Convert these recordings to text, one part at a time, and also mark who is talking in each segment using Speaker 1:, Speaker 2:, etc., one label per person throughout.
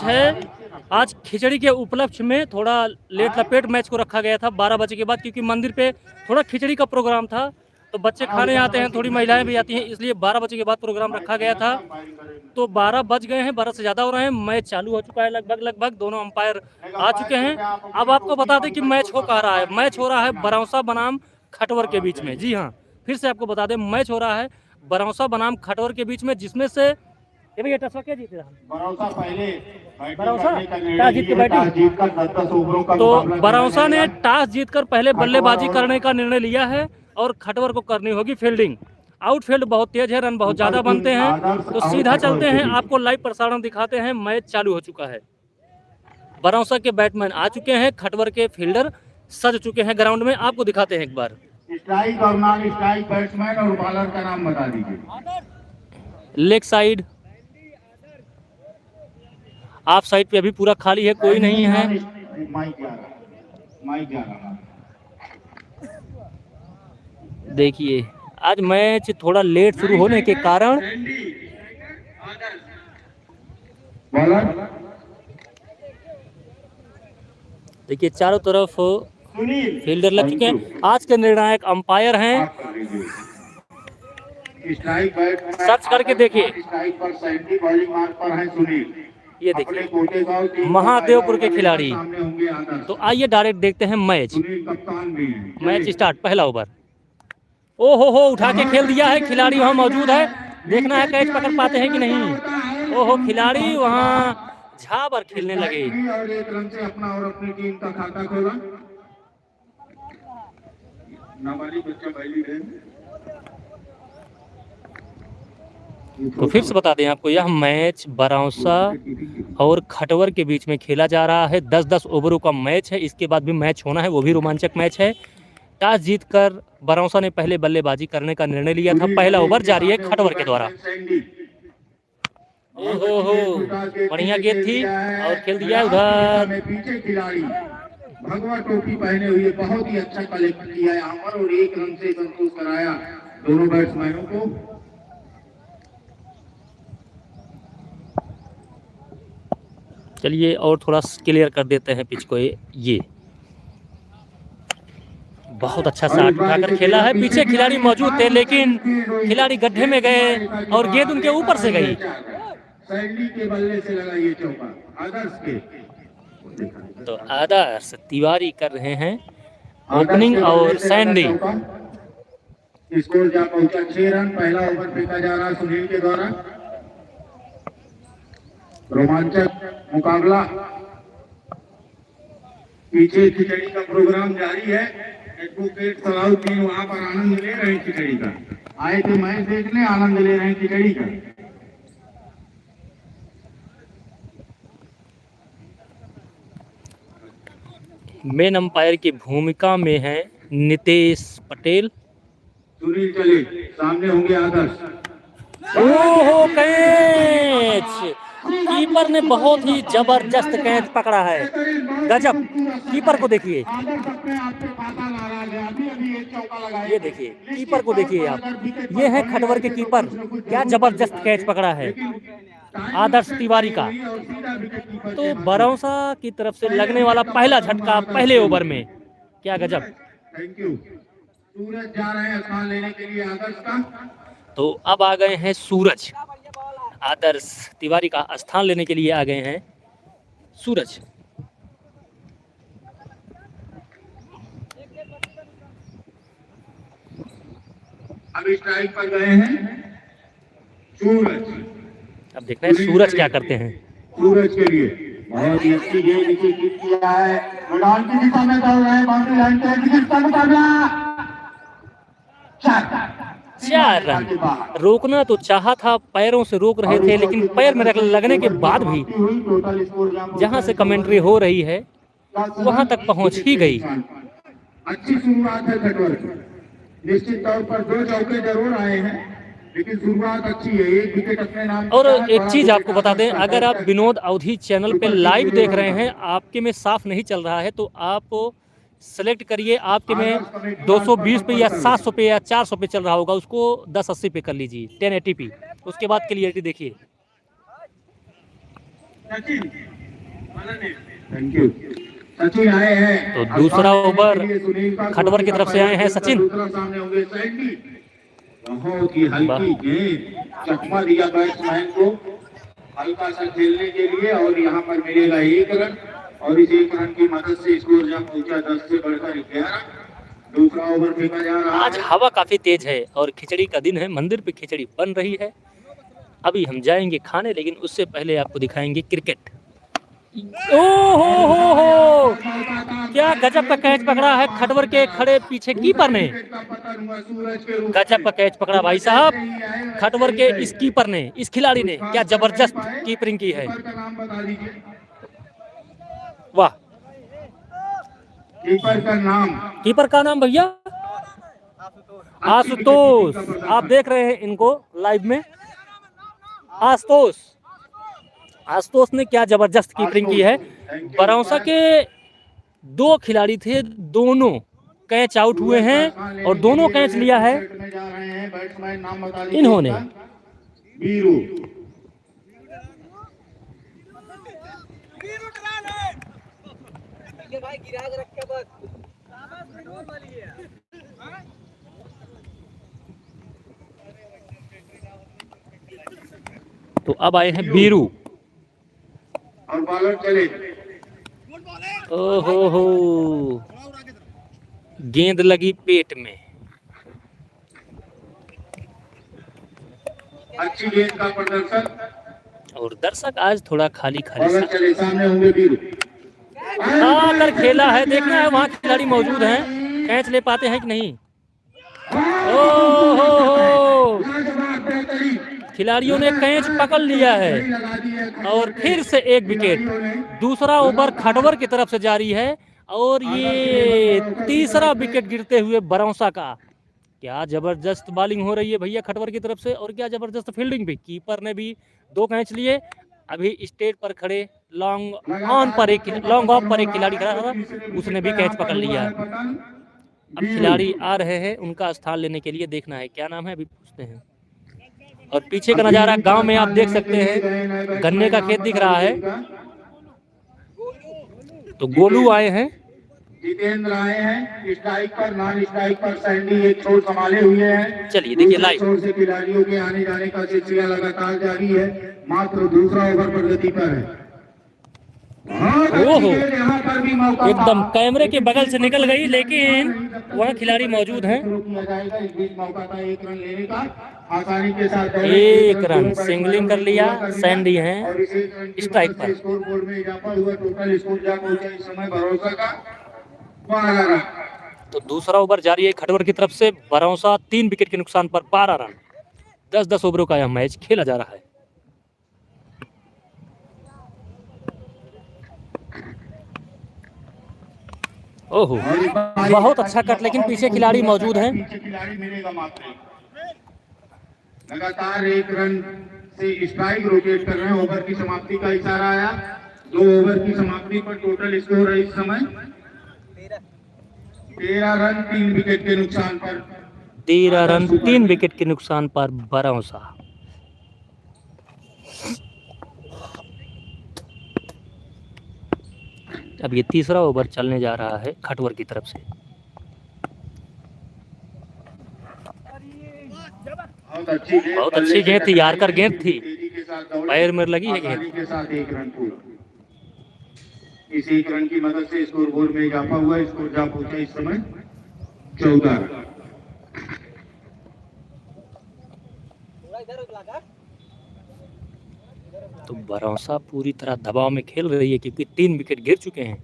Speaker 1: है। आज खिचड़ी के उपलक्ष्य में थोड़ा लेट लपेट मैच को रखा गया था 12 बजे के बाद, क्योंकि मंदिर पे थोड़ा खिचड़ी का प्रोग्राम था, तो बच्चे खाने आते हैं, थोड़ी महिलाएं भी आती हैं, इसलिए 12 बजे के बाद प्रोग्राम रखा गया था। तो 12 बज गए हैं, 12 से ज़्यादा हो रहे हैं, मैच चालू हो चुका है लगभग लगभग, दोनों अंपायर आ चुके हैं। अब आपको बता दें कि मैच हो कहाँ रहा है। मैच हो रहा है बरौसा बनाम खटवर के बीच में। जी हाँ, फिर से आपको बता दें, मैच हो रहा है बरौसा बनाम खटवर के बीच में, जिसमें से ये भैया टसवा क्या जीत रहा? बरौसा टॉस जीत के बैटिंग, तो बरौसा ने टॉस जीतकर पहले बल्लेबाजी करने का निर्णय लिया है और खटवर को करनी होगी फील्डिंग। आउटफील्ड बहुत तेज है, रन बहुत ज्यादा बनते हैं, तो सीधा चलते हैं, आपको लाइव प्रसारण दिखाते हैं। मैच चालू हो चुका है, बरौसा के बैट्समैन आ चुके हैं, खटवर के फील्डर सज चुके हैं ग्राउंड में, आपको दिखाते हैं एक बार।
Speaker 2: स्ट्राइक और नॉन स्ट्राइक बैट्समैन और बॉलर का नाम बता दीजिए।
Speaker 1: लेग साइड, ऑफ साइड पे अभी पूरा खाली है, कोई नहीं है। देखिए आज मैच थोड़ा लेट शुरू होने के कारण देखिए चारों तरफ फील्डर लग चुके हैं। आज के निर्णायक अंपायर हैं, सर्च करके देखिए, ये देखिए महादेवपुर के खिलाड़ी। तो आइए डायरेक्ट देखते हैं मैच। मैच स्टार्ट, पहला ओवर। ओ हो उठा के खेल दिया है, खिलाड़ी वहां मौजूद है, देखना है कैच पकड़ पाते हैं कि नहीं। ओहो, खिलाड़ी वहां झाबर खेलने लगे।
Speaker 2: और एक रन से अपना और अपनी टीम का खाता खोला। नाबालिग बच्चा पहली गेंद।
Speaker 1: तो फिर से बता दें आपको, यह मैच बरौसा और खटवर के बीच में खेला जा रहा है। 10-10 ओवरों का मैच है, इसके बाद भी मैच होना है, वो भी रोमांचक मैच है। टॉस जीतकर बरौसा ने पहले बल्लेबाजी करने का निर्णय लिया था। पहला ओवर जारी है खटवर के द्वारा। ओहो, बढ़िया गेंद थी और खेल दिया उधर।
Speaker 2: पीछे खिलाड़ी भगवा टोपी पहने हुए बहुत ही अच्छा कलेक्ट किया यहाँ पर और एक रन से संतोष कराया दोनों बैट्समैनों को।
Speaker 1: चलिए और थोड़ा क्लियर कर देते हैं पिच को। ये बहुत अच्छा शॉट उठाकर खेला है, पीछे खिलाड़ी मौजूद थे, लेकिन खिलाड़ी गड्ढे में गए और गेंद उनके ऊपर से गई।
Speaker 2: सैंडी के बल्ले से लगा ये चौका आदर्श के।
Speaker 1: तो आदर्श तिवारी कर रहे हैं ओपनिंग और सैंडी।
Speaker 2: स्कोर जा पहुंचा 6 रन। पहला ओवर फेंका जा रहा सुनील के द्वारा। रोमांचक मुकाबला, पीछे खिचड़ी का प्रोग्राम जारी है। एडवोकेट सलाउद्दीन वहां पर आनंद ले रहे हैं खिचड़ी का। आए थे मैच देखने, आनंद ले रहे हैं खिचड़ी का।
Speaker 1: मेन अंपायर की भूमिका में है नितेश पटेल।
Speaker 2: सुनील चले, सामने होंगे आदर्श।
Speaker 1: ओहो, कैच! कीपर ने बहुत ही जबरदस्त कैच पकड़ा है, गजब। कीपर को देखिए, ये देखिए कीपर को देखिए आप, ये है खटवर के कीपर, क्या जबरदस्त कैच पकड़ा है आदर्श तिवारी का। तो बरौसा की तरफ से लगने वाला पहला झटका पहले ओवर में, क्या गजब।
Speaker 2: Thank you. सूरज जा रहे हैं स्थान लेने के लिए आदर्श का।
Speaker 1: तो अब आ गए हैं सूरज, आदर्श तिवारी का स्थान लेने के लिए आ गए हैं सूरज।
Speaker 2: अभी स्ट्राइक पर गए हैं सूरज।
Speaker 1: अब देखना है सूरज क्या करते हैं।
Speaker 2: सूरज के लिए बहुत ही अच्छी गेंद नीचे किक किया है, मैदान की दिशा में दौड़ रहे हैं, बाउंड्री लाइन के एग्जिट का मुकाबला।
Speaker 1: 4 रन। रोकना तो चाहा था, पैरों से रोक रहे थे, लेकिन पैर में लगने के बाद भी जहां से कमेंट्री हो रही है वहां तक पहुंच ही गई।
Speaker 2: अच्छी शुरुआत है खटवर की। निश्चित तौर पर 2 चौके जरूर आए हैं, लेकिन शुरुआत अच्छी है। एक विकेट अपने नाम।
Speaker 1: और एक चीज आपको बता दें, अगर आप विनोद अवधी चैनल पे लाइव देख रहे हैं, आपके में साफ नहीं चल रहा है, तो आप सेलेक्ट करिए, आपके में 220 पे या 700 पे या 400 पे चल रहा होगा, उसको 1080 पे कर लीजिए, 1080p, उसके बाद क्लियरिटी देखिए।
Speaker 2: Sachin thank you. सचिन आए हैं
Speaker 1: तो दूसरा ओवर खटवर की तरफ से आए हैं सचिन।
Speaker 2: दूसरा सामने होंगे सैंडी। बहुत ही हल्की गेंद, चकमा दिया बैट्समैन को हल्का सा खेलने के लिए, और यहाँ पर मिलेगा 1 रन, और इस 1 रन की मदद से स्कोर जब पहुंचा 10 से बढ़कर 11। दूसरा ओवर फेंका जा रहा
Speaker 1: आज
Speaker 2: है।
Speaker 1: हवा काफी तेज है और खिचड़ी का दिन है, मंदिर पे खिचड़ी बन रही है। अभी हम जाएंगे खाने, लेकिन उससे पहले आपको दिखाएंगे क्रिकेट। ओ हो, क्या गजब का कैच पकड़ा है खटवर के खड़े पीछे कीपर ने। गजब का कैच पकड़ा भाई साहब, खटवर के इस कीपर ने, इस खिलाड़ी ने क्या जबरदस्त कीपरिंग की है। वाह।
Speaker 2: कीपर का नाम,
Speaker 1: कीपर का नाम भैया आशुतोष। आप देख रहे हैं इनको लाइव में। आशुतोष, आशुतोष ने क्या जबरदस्त कीपरिंग की है। बरौसा के 2 खिलाड़ी थे, दोनों कैच आउट हुए हैं और दोनों कैच लिया है इन्होंने।
Speaker 2: बीरू
Speaker 1: तो अब आए हैं बीरू।
Speaker 2: और बॉलर चले।
Speaker 1: ओहो हो, गेंद लगी पेट में।
Speaker 2: अच्छी गेंद का प्रदर्शन,
Speaker 1: और दर्शक आज थोड़ा खाली खाली
Speaker 2: बॉलर
Speaker 1: सा
Speaker 2: चले। सामने होंगे बीरू।
Speaker 1: आकर खेला है, देखना है वहाँ खिलाड़ी मौजूद हैं, कैच ले पाते हैं कि नहीं। ओहो हो, खिलाड़ियों ने कैच पकड़ लिया है और फिर से 1 विकेट। दूसरा ओवर खटवर की तरफ से जारी है और ये तीसरा विकेट गिरते हुए बरौसा का। क्या जबरदस्त बॉलिंग हो रही है भैया खटवर की तरफ से, और क्या जबरदस्त फील्डिंग भी। कीपर ने भी 2 कैच लिए। अभी स्टेज पर खड़े लॉन्ग ऑफ पर एक खिलाड़ी खड़ा था, उसने भी कैच पकड़ लिया। अब खिलाड़ी आ रहे हैं उनका स्थान लेने के लिए, देखना है क्या नाम है, अभी पूछते हैं। और पीछे का नजारा गांव में आप देख सकते हैं, गन्ने का खेत दिख रहा है। तो गोलू आए हैं,
Speaker 2: जितेंद्र आए हैं। स्ट्राइक पर, नॉन स्ट्राइक पर सैंडी एक छोर संभाले हुए हैं।
Speaker 1: चलिए देखिए लाइव।
Speaker 2: छोर से खिलाड़ियों के आने जाने का सिलसिला लगातार जारी है। मात्र दूसरा ओवर प्रगति पर है।
Speaker 1: ओहो,
Speaker 2: यहाँ पर भी मौका
Speaker 1: एकदम कैमरे के बगल से निकल गई, लेकिन वहाँ खिलाड़ी मौजूद हैं।
Speaker 2: किया जाएगा। इस बीच मौका था 1 रन लेने का, आसानी के साथ
Speaker 1: 1 रन सिंगलिंग कर लिया। सैंडी हैं
Speaker 2: और इस 1 रन की
Speaker 1: स्ट्राइक
Speaker 2: मदद
Speaker 1: पर।
Speaker 2: से स्कोर बोर्ड में इजाफा हुआ। टोटल स्कोर जा पहुंचा इस समय भरोसा का 12 रन।
Speaker 1: तो दूसरा ओवर जारी है खटवर की तरफ से। बरौसा 3 विकेट के नुकसान पर 12 रन। 10-10 ओवरों का यह मैच खेला जा रहा है। ओहो, बहुत अच्छा कट, लेकिन पीछे खिलाड़ी मौजूद हैं।
Speaker 2: पीछे खिलाड़ी मिलेगा मात्र। लगातार 1 रन से स्ट्राइक रोटेट कर रहे हैं। ओवर की समाप्ति का इशारा आया। 2 ओवर की समाप्ति पर टोटल स्कोर है इस समय 13 रन 3 विकेट के नुकसान पर।
Speaker 1: 13 रन 3 विकेट के नुकसान पर बरौसा। अब ये तीसरा ओवर चलने जा रहा है खटवर की तरफ से। बहुत अच्छी गेंद थी, यारकर गेंद थी, पैर में लगी है गेंद
Speaker 2: के साथ 1 रन पूरा। इस 1 रन की मदद से स्कोर बोर्ड में इजाफा हुआ। स्कोर जा पहुंचा इस समय 14 रन।
Speaker 1: तो बरौसा पूरी तरह दबाव में खेल रही है, क्योंकि 3 विकेट गिर चुके हैं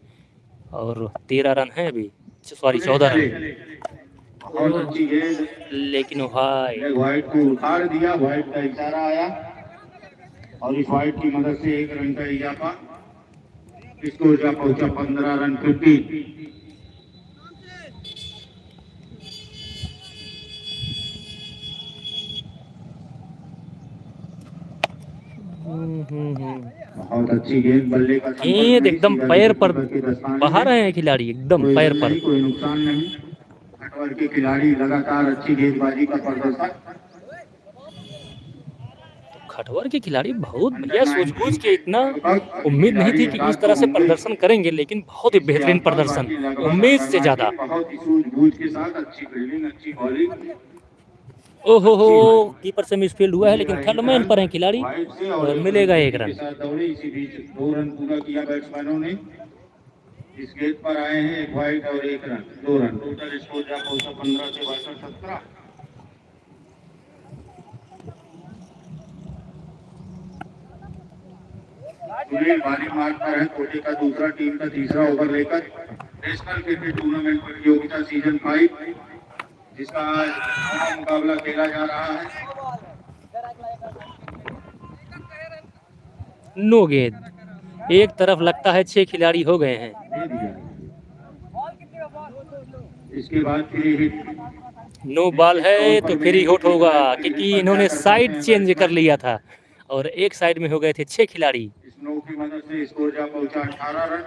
Speaker 1: और 13 रन है अभी, सॉरी 14 रन।
Speaker 2: बहुत अच्छी गेंद,
Speaker 1: लेकिन भाई
Speaker 2: व्हाइट को उखाड़ दिया। व्हाइट का इशारा आया और इस व्हाइट की मदद से 1 रन का इजाफा। स्कोर जा पहुंचा 15 रन 15। बहुत अच्छी गेंद, बल्ले का
Speaker 1: गेंद एकदम पैर पर बहा रहे हैं खिलाड़ी, एकदम पैर पर।
Speaker 2: कोई नुकसान नहीं। खटवर के खिलाड़ी लगातार अच्छी गेंदबाजी का प्रदर्शन।
Speaker 1: खटवर के खिलाड़ी बहुत बढ़िया सूझबूझ के, इतना उम्मीद नहीं थी कि इस तरह से प्रदर्शन करेंगे, लेकिन बहुत ही बेहतरीन प्रदर्शन, उम्मीद से ज्यादा।
Speaker 2: बहुत ही सूझबूझ के साथ अच्छी फील्डिंग, अच्छी बॉलिंग।
Speaker 1: ओहो हो, कीपर से मिसफील्ड हुआ है, लेकिन थर्ड मैन पर है खिलाड़ी और मिलेगा 1 रन।
Speaker 2: इसी बीच 2 रन पूरा किया बैट्समैनों ने। इस गेंद पर आए हैं 1 वाइड और 1 रन, 2 रन। टोटल स्कोर जा पहुंचा 15 से 17। सुनील भारी मार्ग पर है। कोटे का दूसरा, टीम का तीसरा ओवर लेकर नेशनल क्रिकेट टूर्नामेंट प्रतियोगिता सीजन 5 जिसका आज मुकाबला खेला जा रहा है।
Speaker 1: नो गेंद, एक तरफ लगता है 6 खिलाड़ी हो गए हैं।
Speaker 2: इसके बाद फ्री हिट।
Speaker 1: नो बॉल है तो फ्री हिट होगा, क्योंकि इन्होंने साइड चेंज कर लिया था और एक साइड में हो गए थे 6 खिलाड़ी।
Speaker 2: स्नो की मदद से स्कोर जा पहुंचा 18 रन।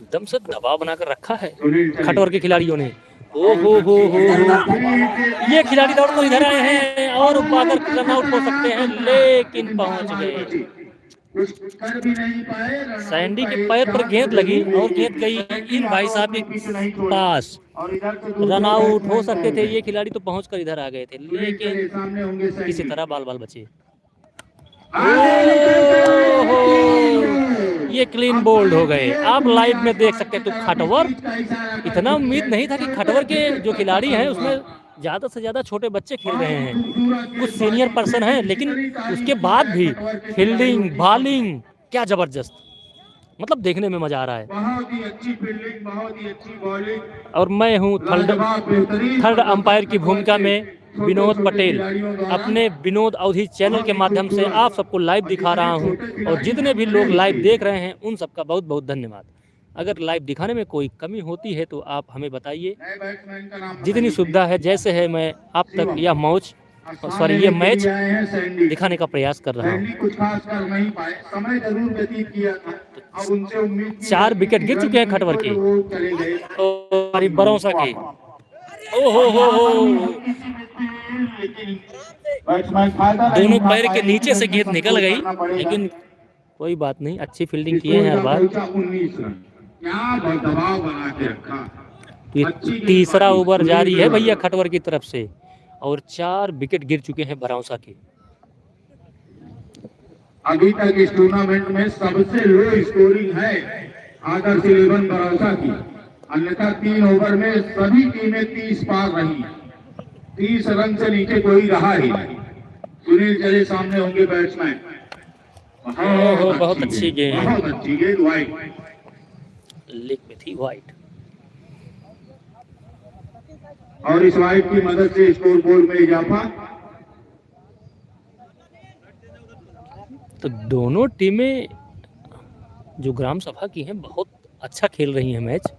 Speaker 1: एकदम से दबाव बनाकर रखा है खटवर के खिलाड़ियों ने। ओ हो ये खिलाड़ी दौड़ को इधर आए हैं और बादल रन आउट हो सकते हैं, लेकिन पहुंच गए। सैंडी के पैर पर गेंद लगी और गेंद गई इन भाई साहब के पास। रन आउट हो सकते थे ये खिलाड़ी, तो पहुंचकर इधर आ गए थे, लेकिन किसी तरह बाल बचे। ये क्लीन बोल्ड हो गए। आप लाइव में देख सकते हैं। तो खटवर, इतना उम्मीद नहीं था कि खटवर के जो खिलाड़ी हैं उसमें ज्यादा से ज्यादा छोटे बच्चे खेल रहे हैं, कुछ सीनियर पर्सन हैं, लेकिन उसके बाद भी फील्डिंग, बॉलिंग क्या जबरदस्त, मतलब देखने में मजा आ रहा है।
Speaker 2: बहुत ही अच्छी फील्डिंग, बहुत ही अच्छी बॉलिंग।
Speaker 1: और मैं हूँ थर्ड अंपायर की भूमिका में विनोद पटेल। अपने विनोद अवधि चैनल के माध्यम से आप सबको लाइव दिखा रहा हूं, और जितने भी लोग लाइव देख रहे हैं उन सबका बहुत बहुत धन्यवाद। अगर लाइव दिखाने में कोई कमी होती है तो आप हमें बताइए। जितनी सुविधा है, जैसे है, मैं आप तक यह मैच दिखाने का प्रयास कर रहा हूँ।
Speaker 2: कुछ खास कर नहीं पाए, समय जरूर व्यतीत किया था। अब उनसे उम्मीद
Speaker 1: 4 विकेट गिर चुके हैं खटवर के और बरौसा के। दोनों पैर के नीचे से गेंद निकल गई, लेकिन कोई बात नहीं, अच्छी फील्डिंग की है हर बार। तीसरा ओवर जारी है भैया खटवर की तरफ से, और 4 विकेट गिर चुके हैं बरौसा के।
Speaker 2: अभी तक इस टूर्नामेंट में सबसे लो स्कोरिंग है आदर्श 11 बरौसा की। अन्यथा 3 ओवर में सभी टीमें 30 पार रही। 30 रन से नीचे कोई रहा ही नहीं। सुनील चले सामने होंगे बैट्समैन।
Speaker 1: बहुत अच्छी गेंद,
Speaker 2: बहुत अच्छी गेंद, वाइड,
Speaker 1: लेग में थी, वाइड।
Speaker 2: और इस वाइड की मदद से स्कोर बोर्ड में इजाफा।
Speaker 1: तो दोनों टीमें जो ग्राम सभा की हैं बहुत अच्छा खेल रही हैं मैच।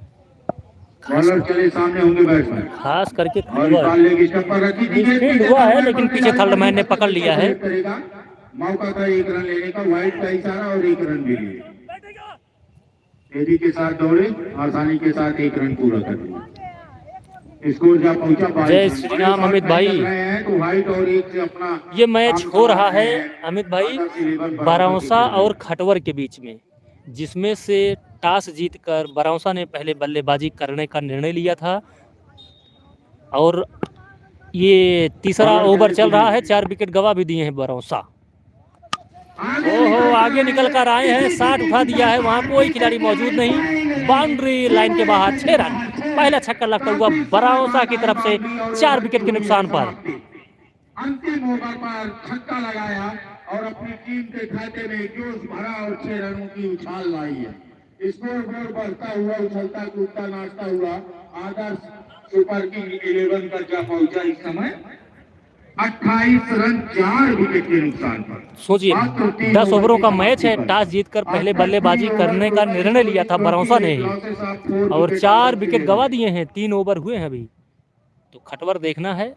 Speaker 2: बॉलर चले सामने होंगे बैट्समैन,
Speaker 1: खास करके
Speaker 2: फील्ड
Speaker 1: हुआ है, लेकिन पीछे थर्ड मैन ने पकड़ लिया है।
Speaker 2: मौका था 1 रन लेने का, वाइड का इशारा और 1 रन भी लिए। तेजी के साथ दौड़े, आसानी के साथ 1 रन पूरा कर दिया। स्कोर जा पहुंचा।
Speaker 1: जय श्री राम अमित भाई।
Speaker 2: तो वाइड और 1 से अपना
Speaker 1: ये मैच हो रहा है अमित भाई बरौसा और खटवर के बीच में, जिसमें से टॉस जीतकर बरौसा ने पहले बल्लेबाजी करने का निर्णय लिया था, और ये तीसरा ओवर चल रहा है। 4 विकेट गवा भी दिए हैं बरौसा। आगे निकल कर आए हैं, 60 उठा दिया है, वहां कोई खिलाड़ी मौजूद नहीं। बाउंड्री लाइन के बाहर 6 रन। पहला छक्का लगता हुआ बरौसा की तरफ से 4 विकेट के नुकसान पर।
Speaker 2: अंतिम ओवर पर छक्का लगाया और अपनी टीम के खाते में जोश भरा और 6 रनों की उछाल लाई है। स्कोर बोर्ड बढ़ता हुआ, उछलता कूदता नाचता हुआ आदर्श सुपर किंग 11 पर जा पहुंचा। इस समय 28 रन 4 विकेट के नुकसान पर।
Speaker 1: सोचिए 10 ओवरों का मैच है, टॉस जीतकर पहले बल्लेबाजी करने का निर्णय लिया था बरौसा ने ही, और 4 विकेट गवा दिए हैं। 3 ओवर हुए हैं अभी। तो खटवर देखना है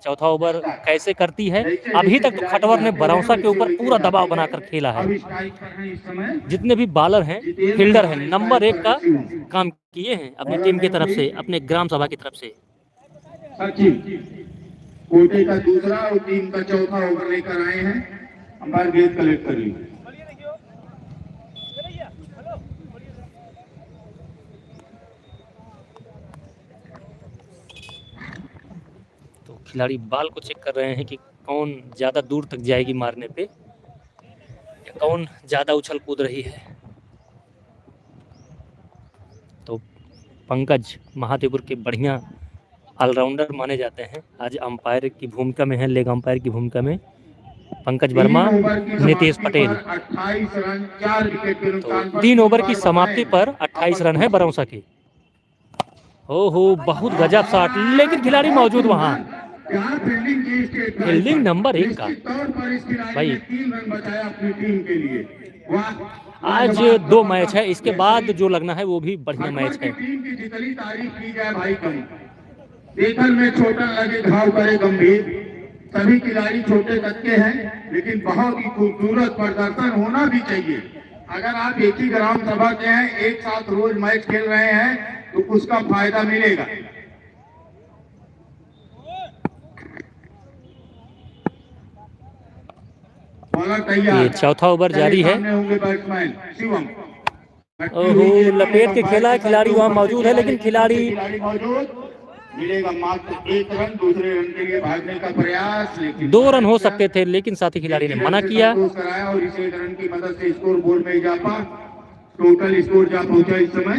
Speaker 1: चौथा ओवर कैसे करती है। अभी तक तो खटवर ने बरौसा के ऊपर पूरा दबाव बनाकर खेला है। जितने भी बॉलर हैं, फील्डर हैं, नंबर 1 का काम किए हैं अपनी टीम की तरफ से, अपने ग्राम सभा की तरफ से।
Speaker 2: सचिन कोटे का दूसरा और टीम का चौथा ओवर लेकर आए हैं। अंपायर गेंद कलेक्ट कर ली।
Speaker 1: तो खिलाड़ी बॉल को चेक कर रहे हैं कि कौन ज़्यादा दूर तक जाएगी मारने पे, या कौन ज़्यादा उछल कूद रही है। तो पंकज महादेवपुर के बढ़िया ऑलराउंडर माने जाते हैं। आज अंपायर की भूमिका में है, लेग अंपायर की भूमिका में पंकज वर्मा, नीतीश पटेल।
Speaker 2: 28 रन 4 विकेट के नुकसान
Speaker 1: तो 3 ओवर की समाप्ति पर 28 रन है बरौसा के। ओहो, बहुत गजब शॉट, लेकिन खिलाड़ी मौजूद वहां। फील्डिंग नंबर 1 का भाई।
Speaker 2: 3 रन बचाया अपनी टीम के लिए।
Speaker 1: आज 2 मैच है, इसके बाद जो लगना है वो भी बढ़िया मैच है।
Speaker 2: टीम की जितनी तारीफ की जाए भाई कम। देखने में छोटा लगे घाव करे गंभीर। सभी खिलाड़ी छोटे कद के हैं, लेकिन बहुत ही खूबसूरत प्रदर्शन होना भी चाहिए। अगर आप एक ही ग्राम सभा के हैं, एक साथ रोज मैच खेल रहे हैं, तो उसका फायदा मिलेगा। बॉलर तैयार।
Speaker 1: ये चौथा ओवर जारी है।
Speaker 2: होंगे बैट्समैन शिवम।
Speaker 1: ओहो, लपेट के खेला, खिलाड़ी वहां मौजूद है, लेकिन खिलाड़ी
Speaker 2: मौजूद मिलेगा मात्र 1 रन। दूसरे रन के लिए भागने का प्रयास, लेकिन
Speaker 1: 2 रन हो सकते थे, लेकिन साथी खिलाड़ी ने मना किया।
Speaker 2: और इस 1 रन की मदद से स्कोर बोर्ड में इजाफा। टोटल स्कोर जा पहुंचा इस समय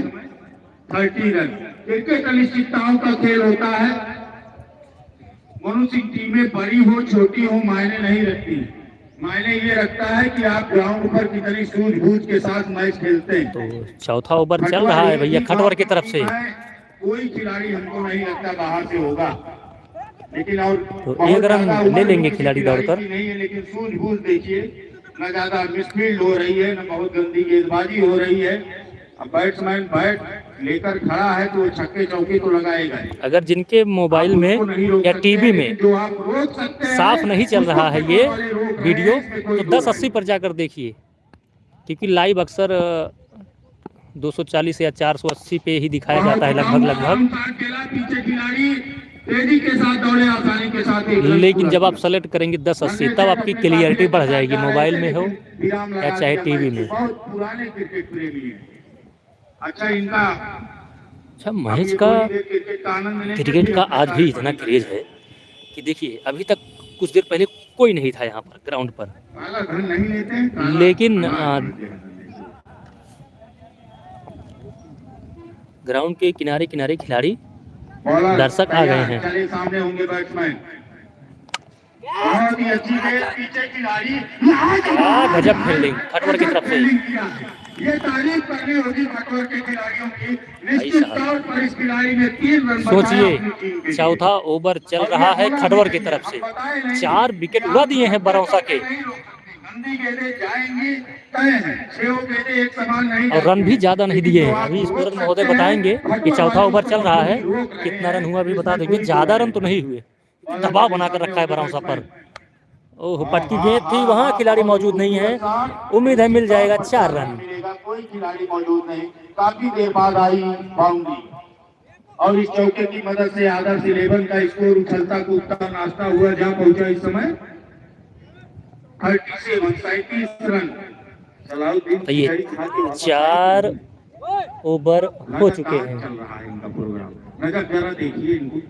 Speaker 2: 30 रन। क्रिकेट अनिश्चितताओं का खेल होता है। मनुष्य टीमें बड़ी हो छोटी हो मायने नहीं रखती। मायने ये रखता है कि आप ग्राउंड पर कितनी सूझबूझ के साथ मैच खेलते हैं।
Speaker 1: तो चौथा ओवर चल रहा है भैया खटवर की तरफ से।
Speaker 2: कोई खिलाड़ी हमको नहीं लगता बाहर से होगा, लेकिन और
Speaker 1: तो 1 रन ले लेंगे खिलाड़ी दौड़कर।
Speaker 2: नहीं है, लेकिन सूझबूझ देखिए, न ज्यादा मिसफील्ड हो रही है, न बहुत गंदी गेंदबाजी हो रही है। अब बैट्समैन बैट लेकर खड़ा है तो छक्के चौके तो लगाएगा।
Speaker 1: अगर जिनके मोबाइल में या टीवी में
Speaker 2: जो आप रोक सकते हैं,
Speaker 1: साफ नहीं चल रहा है ये वीडियो, तो 1080 पर जाकर देखिए, क्योंकि लाइव अक्सर 240 या 480 पे ही दिखाया जाता है लगभग।
Speaker 2: पीछे खिलाड़ी तेजी के साथ दौड़े, आसानी के साथ।
Speaker 1: लेकिन जब आप सेलेक्ट करेंगे 1080, तब आपकी क्लियरिटी बढ़ जाएगी, मोबाइल में हो या चाहे टीवी में।
Speaker 2: बहुत पुराने क्रिकेट प्रेमी हैं। अच्छा, इनका
Speaker 1: महेश का क्रिकेट का आज भी इतना क्रेज है कि देखिए, अभी तक कुछ देर पहले कोई नहीं था यहाँ पर ग्राउंड पर,
Speaker 2: नहीं लेते,
Speaker 1: लेकिन ग्राउंड के किनारे किनारे खिलाड़ी दर्शक आ गए हैं।
Speaker 2: चले सामने होंगे बैट्समैन। बहुत ही अच्छी गेंद, पीछे खिलाड़ी।
Speaker 1: गजब फील्डिंग खटवर की तरफ से।
Speaker 2: ये तारीफ करनी होगी खटवर के खिलाड़ियों की। निश्चित तौर पर इस खिलाड़ी ने 3 रन
Speaker 1: सोचिए, चौथा ओवर चल रहा है खटवर की तरफ से, 4 विकेट उड़ा दिए हैं बरौसा के, और रन भी ज्यादा नहीं दिए हैं। अभी स्कोरर महोदय बताएंगे कि चौथा ओवर चल रहा है कितना रन हुआ, अभी बता देंगे। ज्यादा रन तो नहीं हुए, दबाव बनाकर रखा है बरौसा पर। ओह, पटकी गेंद थी, वहां खिलाड़ी मौजूद नहीं है, उम्मीद है मिल जाएगा 4 रन।
Speaker 2: कोई खिलाड़ी मौजूद नहीं, काफी देर बाद आई बाउंड्री, और इस चौके की मदद से आदर्श 11 का स्कोर उछलता कूदता नाश्ता हुआ जा पहुंचा इस समय 37 रन।
Speaker 1: तो ये 4 ओवर हो चुके हैं।
Speaker 2: चल रहा है इनका प्रोग्राम, नजर जरा देखिए इनको।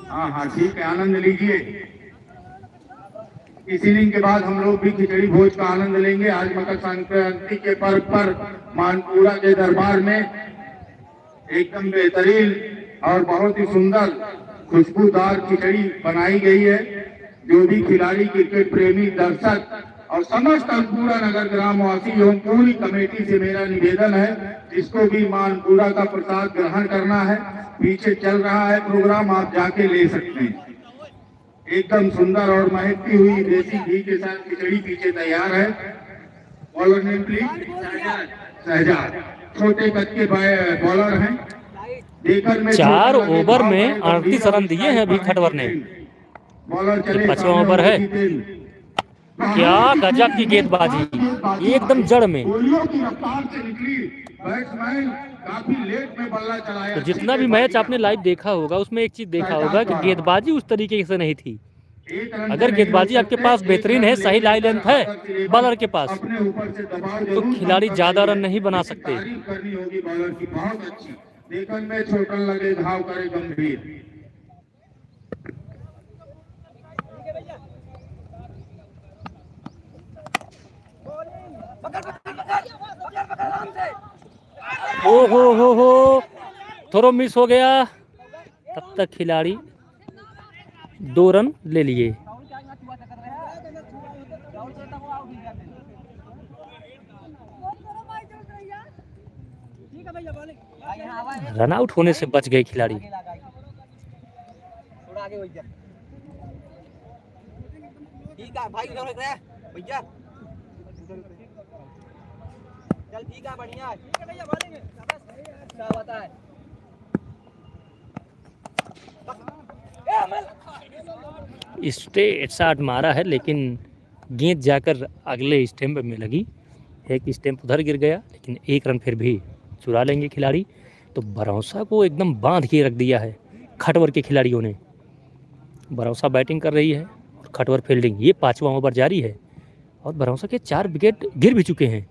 Speaker 2: हाँ, ठीक है, आनंद लीजिए। इस इनिंग के बाद हम लोग भी खिचड़ी भोज का आनंद लेंगे। आज मकर संक्रांति के पर्व पर मानपुरा के दरबार में एकदम बेहतरीन और बहुत ही सुंदर खुशबूदार खिचड़ी बनाई गई है। जो भी खिलाड़ी, क्रिकेट प्रेमी, दर्शक और समस्त पूरा नगर ग्रामवासी एवं पूरी कमेटी से मेरा निवेदन है, जिसको भी मानपुरा का प्रसाद ग्रहण करना है, पीछे चल रहा है प्रोग्राम, आप जाके ले सकते हैं। एकदम सुंदर और महकती हुई देसी घी के साथ खिचड़ी पीछे तैयार है। Bowler name please, Shahzad. छोटे कद के बॉलर हैं, देकर मैं
Speaker 1: 4
Speaker 2: छोड़ने लगे,
Speaker 1: ओवर
Speaker 2: भाव
Speaker 1: में
Speaker 2: करे
Speaker 1: 38
Speaker 2: गंभीर
Speaker 1: रन
Speaker 2: और
Speaker 1: दिए हैं अभी
Speaker 2: साइड
Speaker 1: खटवर ने।
Speaker 2: बॉलर चले
Speaker 1: ये 5वां
Speaker 2: सामने
Speaker 1: ओवर है।
Speaker 2: होगी गेंद।
Speaker 1: क्या गजब की गेंदबाजी, एकदम जड़ में।
Speaker 2: गोलियों की रफ्तार से निकली, बैट्समैन काफी लेट में बल्ला चलाया।
Speaker 1: तो जितना भी मैच आपने लाइव देखा होगा उसमें एक चीज देखा होगा कि गेंदबाजी उस तरीके से नहीं थी।
Speaker 2: एक रन से
Speaker 1: अगर
Speaker 2: नहीं रोक
Speaker 1: गेंदबाजी आपके
Speaker 2: सकते,
Speaker 1: पास
Speaker 2: एक
Speaker 1: बेहतरीन
Speaker 2: रन
Speaker 1: है, सही
Speaker 2: लेके
Speaker 1: लाइन लेंथ है
Speaker 2: आदर्श इलेवन
Speaker 1: बॉलर के पास,
Speaker 2: अपने ऊपर से दबाव
Speaker 1: तो
Speaker 2: जरूर
Speaker 1: खिलाड़ी
Speaker 2: कम कर
Speaker 1: ज्यादा
Speaker 2: रही
Speaker 1: रन
Speaker 2: है,
Speaker 1: नहीं बना
Speaker 2: लेकिन
Speaker 1: सकते।
Speaker 2: तारीफ करनी होगी बॉलर की, बहुत अच्छी। देखन में छोटन लगे, घाव करे गंभीर।
Speaker 1: ओ हो, थोड़ा मिस हो गया, तब तक खिलाड़ी 2 रन ले लिए। रन आउट होने से बच गए खिलाड़ी।
Speaker 3: ठीक है भाई, उधर रख रहे हैं भैया। चल ठीक है, बढ़िया है। ठीक है भैया, बोलेंगे क्या बता है।
Speaker 1: स्ट्रेट शॉट मारा है लेकिन गेंद जाकर अगले स्टंप में लगी। एक स्टंप उधर गिर गया, लेकिन 1 रन फिर भी चुरा लेंगे खिलाड़ी। तो भरौसा को एकदम बांध के रख दिया है खटवर के खिलाड़ियों ने। भरौसा बैटिंग कर रही है और खटवर फील्डिंग। ये 5वां ओवर जारी है और भरौसा के 4 विकेट गिर भी चुके हैं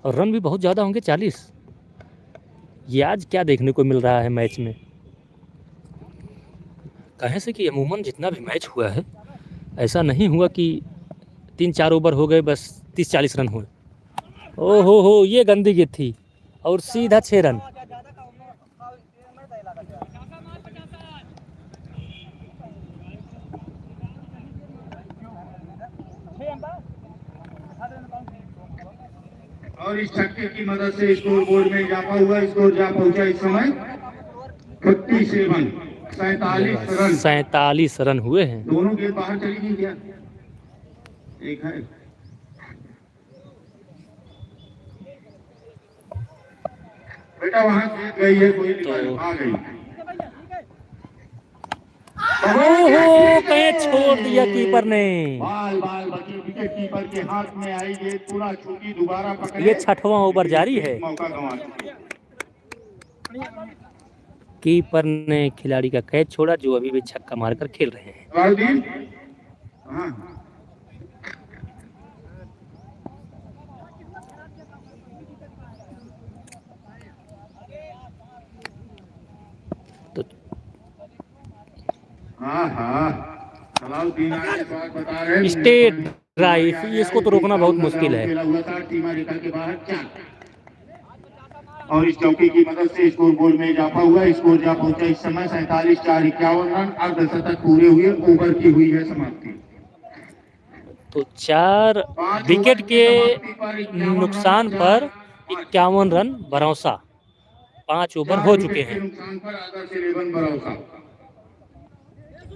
Speaker 1: और रन भी बहुत ज़्यादा होंगे, 40। ये आज क्या देखने को मिल रहा है मैच में। कहें से कि अमूमन जितना भी मैच हुआ है ऐसा नहीं हुआ कि 3-4 ओवर हो गए बस 30-40 रन हुए। ओहो हो, ये गंदी गेंद थी और सीधा 6 रन।
Speaker 2: और इस छक्के की मदद से स्कोर बोर्ड में इजाफा हुआ। स्कोर जा पहुंचा इस समय 47 रन।
Speaker 1: 47 रन हुए हैं।
Speaker 2: दोनों गेंद बाहर चली गई क्या? एक है। बेटा वहां गेंद गई है, कोई निकाल आ गई।
Speaker 1: ओहो, कहीं छोड़ दिया कीपर ने।
Speaker 2: बाल बची, विकेट कीपर के हाथ में आई गेंद पूरा छूटी, दोबारा पकड़े।
Speaker 1: ये 6वां ओवर जारी है।
Speaker 2: मौका गंवा चुके।
Speaker 1: कीपर ने खिलाड़ी का कैच छोड़ा जो अभी भी छक्का मारकर खेल रहे हैं।
Speaker 2: राउदीन, हाँ
Speaker 1: तो स्टेट ड्राइव, इसको तो रोकना बहुत मुश्किल है।
Speaker 2: और इस चौकी की मदद से स्कोर बोर्ड में इजाफा हुआ। स्कोर जा पहुंचा इस समय 47-4-51 रन। अर्धशतक पूरे हुए, ओवर की हुई है समाप्ति।
Speaker 1: तो 4 विकेट के नुकसान पर 51 रन भरौसा। 5 ओवर हो चुके हैं।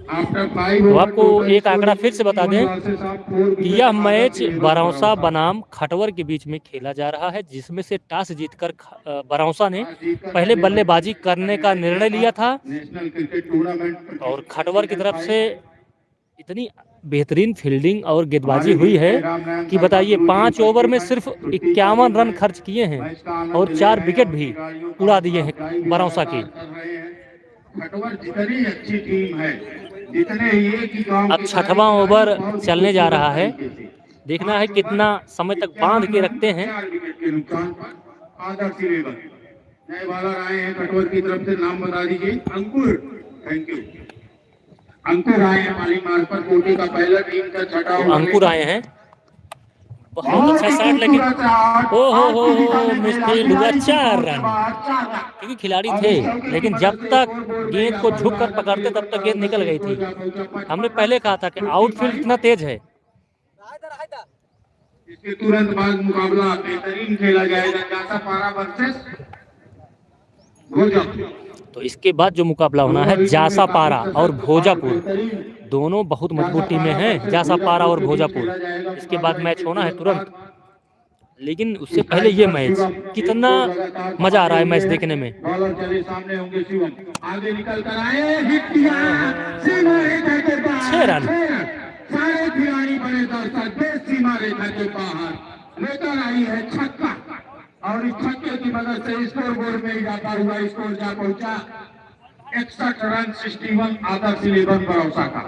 Speaker 1: तो आपको एक आंकड़ा फिर से बता दें कि यह मैच भरौसा बनाम खटवर के बीच में खेला जा रहा है, जिसमें से टॉस जीतकर भरौसा ने पहले बल्लेबाजी करने का निर्णय लिया था और खटवर की तरफ से इतनी बेहतरीन फील्डिंग और गेंदबाजी हुई है कि बताइए 5 ओवर में सिर्फ 51 रन खर्च किए हैं और 4 विकेट भी उड़ा दिए हैं भरौसा के।
Speaker 2: खटवर जितनी अच्छी टीम है, जितने ये की गांव
Speaker 1: अब 6वां ओवर चलने जा रहा है, देखना है कितना समय तक बांध के रखते हैं।
Speaker 2: 4 विकेट के नुकसान पर आदर्श इलेवन नए बॉलर आए हैं खटवर की तरफ से। नाम बता दीजिए। अंकुर, थैंक यू। अंकुर आए हैं माली मार्ग पर, कोटे का पहला टीम का छठा।
Speaker 1: अंकुर आए हैं, बहुत अच्छा शॉट, लेकिन हो मिसफील्ड हुआ। 4 रन, क्योंकि खिलाड़ी थे लेकिन जब तक गेंद को झुक कर पकड़ते तब तक गेंद निकल गई थी। हमने पहले कहा था कि आउटफील्ड इतना तेज है।
Speaker 2: इसके तुरंत बाद मुकाबला बेहतरीन खेला जाएगा, जासा पारा वर्सेस भोजपुर।
Speaker 1: तो इसके बाद जो मुकाबला होना है जासा पारा और भोजापुर, दोनों बहुत मजबूत टीमें हैं, जासा पारा और भोजापुर। इसके बाद मैच होना है तुरंत। लेकिन उससे पहले ये मैच कितना मजा आ रहा है मैच देखने में।
Speaker 2: बॉलर चले सामने होंगे शिवम, आगे निकल कर आए, हिट किया, सीमा रेखा के बाहर,
Speaker 1: 6 रन।
Speaker 2: सारे खिलाड़ी बड़े दर्शक बेस सीमा रेखा के बाहर लेकर आई है छक्का, और इस छक्के की मदद से स्कोर बोर्ड में इजाफा हुआ, स्कोर जा पहुंचा 61 रन 61 आदर्श 11 भरोसा का।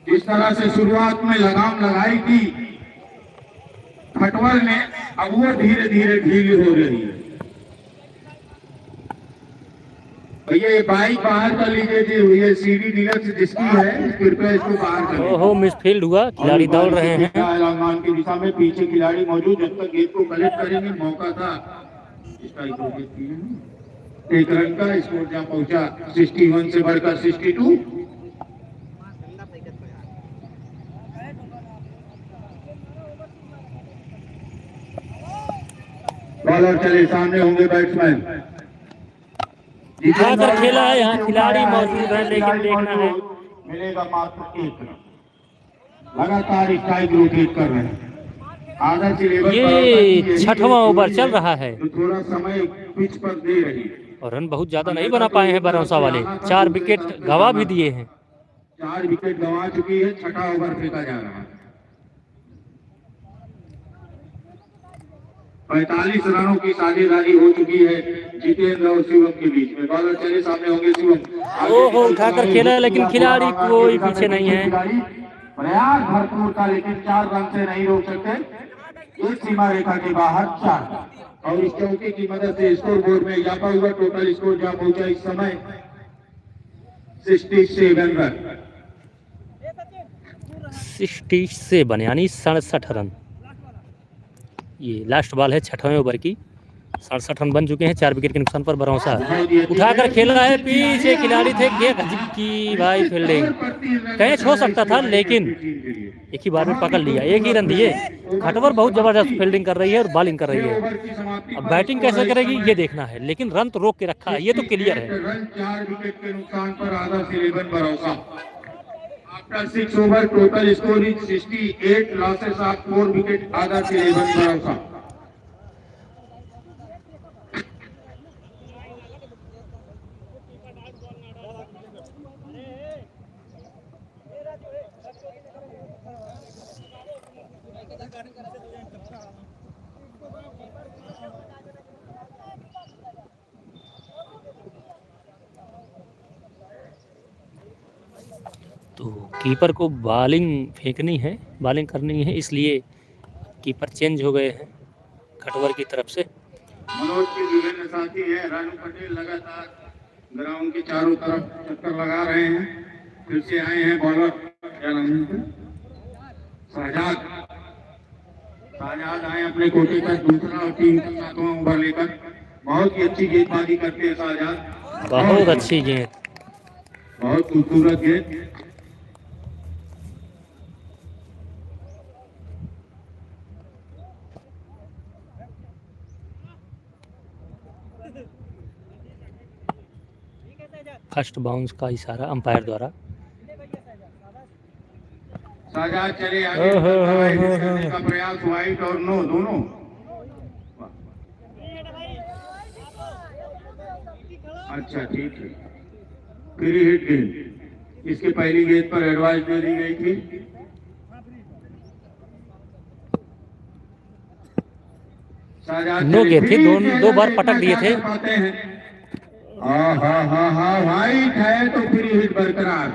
Speaker 2: जिस तरह से शुरुआत में लगाम लगाई थी खटवर ने, अब वो धीरे धीरे ढीली हो रही है। भैया ये बाइक बाहर कर लीजिए जी, ये सीडी डीलक्स जिसकी है कृपया इसको बाहर कर लीजिए।
Speaker 1: ओहो, मिसफील्ड हुआ, खिलाड़ी दौड़ रहे हैं।
Speaker 2: आसमान की दिशा में पीछे खिलाड़ी मौजूद, जब तक गेंद को कलेक्ट करेंगे मौका था इसका एक रन का। स्कोर जहां पहुंचा 61 से बढ़कर 62। बॉलर चले सामने होंगे बैट्समैन,
Speaker 1: उठाकर खेला है, यहाँ खिलाड़ी मौजूद है लेकिन देखना है।
Speaker 2: मिलेगा मात्र 1 रन, लगातार स्ट्राइक रोटेट कर रहे हैं। आदर्श 11
Speaker 1: ये 6वां ओवर चल रहा है,
Speaker 2: तो थोड़ा समय पिच पर दे रही है,
Speaker 1: और रन बहुत ज्यादा नहीं बना पाए हैं भरोसा वाले, 4 विकेट गंवा भी दिए हैं।
Speaker 2: 4 विकेट गंवा चुकी है, 6ठा ओवर फेंका जा रहा है। 45 रनों की साझेदारी हो चुकी है जितेंद्र और शिवम के बीच में। बॉलर चले सामने होंगे शिवम,
Speaker 1: ओहो, उठाकर खेला लेकिन खिलाड़ी कोई पीछे नहीं है।
Speaker 2: प्रयास भरपूर का, लेकिन 4 रन से नहीं रोक सकते। एक सीमा रेखा के बाहर 4, और इस चौके की मदद से स्कोर बोर्ड में इजाफा हुआ। टोटल स्कोर जहां पहुंचा इस समय 67 रन,
Speaker 1: 67 यानी 67 रन। ये लास्ट बॉल है 6वें ओवर की, 67 रन बन चुके हैं 4 विकेट के नुकसान पर भरोसा। उठाकर खेला है, पीछे खिलाड़ी थे, की भाई फील्डिंग कैच हो सकता था लेकिन एक ही बार में पकड़ लिया, एक ही रन दिए। खटवर बहुत जबरदस्त फील्डिंग कर रही है और बॉलिंग कर रही है, अब बैटिंग कैसे करेगी ये देखना है, लेकिन रन तो रोक के रखा है, ये तो क्लियर है।
Speaker 2: 4 विकेट के नुकसान पर आदर्श 11 भरोसा। After 6 over total score is 68, losses of 4 wicket Adarsh 11 भरोसा।
Speaker 1: तो कीपर को बॉलिंग फेंकनी है, बॉलिंग करनी है, इसलिए कीपर चेंज हो गए हैं खटवर की तरफ से।
Speaker 2: मनोज के विभिन्न साथी हैं, रानू पटेल लगातार ग्राउंड के चारों तरफ चक्कर लगा रहे हैं। फिर से आए हैं बॉलर, क्या नाम है उनका? शाहजाद आए अपने कोटे का दूसरा और टीम का 7वां ओवर लेकर। बहुत ही अच्छी गेंदबाजी करते हैं शाहजाद,
Speaker 1: बहुत अच्छी गेंद,
Speaker 2: बहुत खूबसूरत गेंद।
Speaker 1: फर्स्ट बाउंस का इशारा अंपायर द्वारा।
Speaker 2: शाहजाद चले आगे करने का प्रयास, वाइट और नो दोनों। अच्छा ठीक है, फ्री हिट गेंद, इसके पहली गेंद पर एडवाइस दे दी गई थी।
Speaker 1: नो गेंद थी, दो बार पटक दिए थे।
Speaker 2: हाँ वाइट है तो फ्री हिट बरकरार,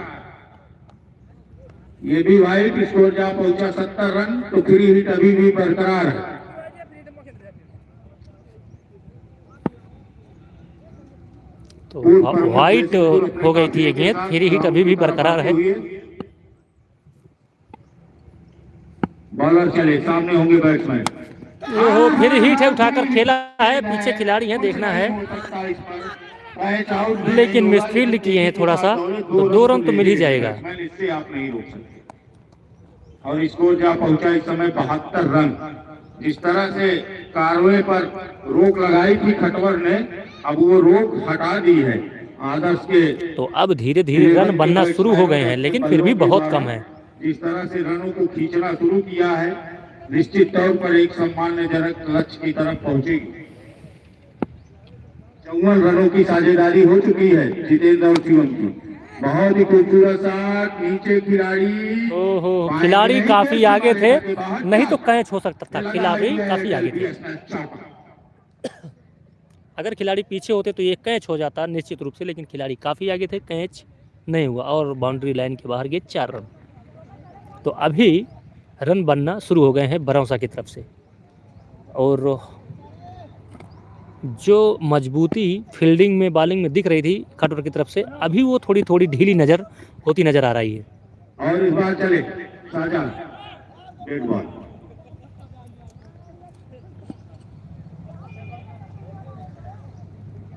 Speaker 2: ये भी वाइट। स्कोर जहां पहुंचा 70 रन, तो फ्री हिट अभी भी बरकरार है।
Speaker 1: तो वाइट हो गई थी ये गेंद, फ्री हिट अभी भी बरकरार है।
Speaker 2: बॉलर चले सामने होंगे बैट्समैन,
Speaker 1: ओहो, फिर हिट है, उठाकर खेला है, पीछे खिलाड़ी है, देखना है, लेकिन मिसफील्ड किए हैं थोड़ा सा, तो 2 रन तो मिल ही जाएगा।
Speaker 2: इससे आप नहीं रोक सकते, और स्कोर जहां पहुंचा इस समय 72 रन। जिस तरह से कारवे पर रोक लगाई थी खटवर ने, अब वो रोक हटा दी है आदर्श के।
Speaker 1: तो अब धीरे धीरे रन बनना शुरू हो गए हैं, लेकिन फिर भी बहुत कम है।
Speaker 2: जिस तरह से रनों को खींचना शुरू किया है, निश्चित तौर पर एक सम्मानजनक लक्ष्य की तरफ पहुंचेगी। 54 रनों की साझेदारी हो चुकी है जितेंद्र और शिवम की। बहुत ही खूबसूरत शॉट, नीचे खिलाड़ी।
Speaker 1: ओहो, खिलाड़ी काफी आगे थे, नहीं तो कैच हो सकता था। खिलाड़ी काफी आगे थे। अगर खिलाड़ी पीछे होते तो ये कैच हो जाता निश्चित रूप से, लेकिन खिलाड़ी काफी आगे थे, कैच नहीं हुआ और बाउंड्री लाइन के बाहर गए 4 रन। तो अभी रन बनना शुरू हो गए हैं बरौसा की तरफ से, और जो मजबूती फील्डिंग में बॉलिंग में दिख रही थी खटवर की तरफ से, अभी वो थोड़ी थोड़ी ढीली नजर आ रही है।
Speaker 2: और इस बार चले शाहजहां, डेड बॉल।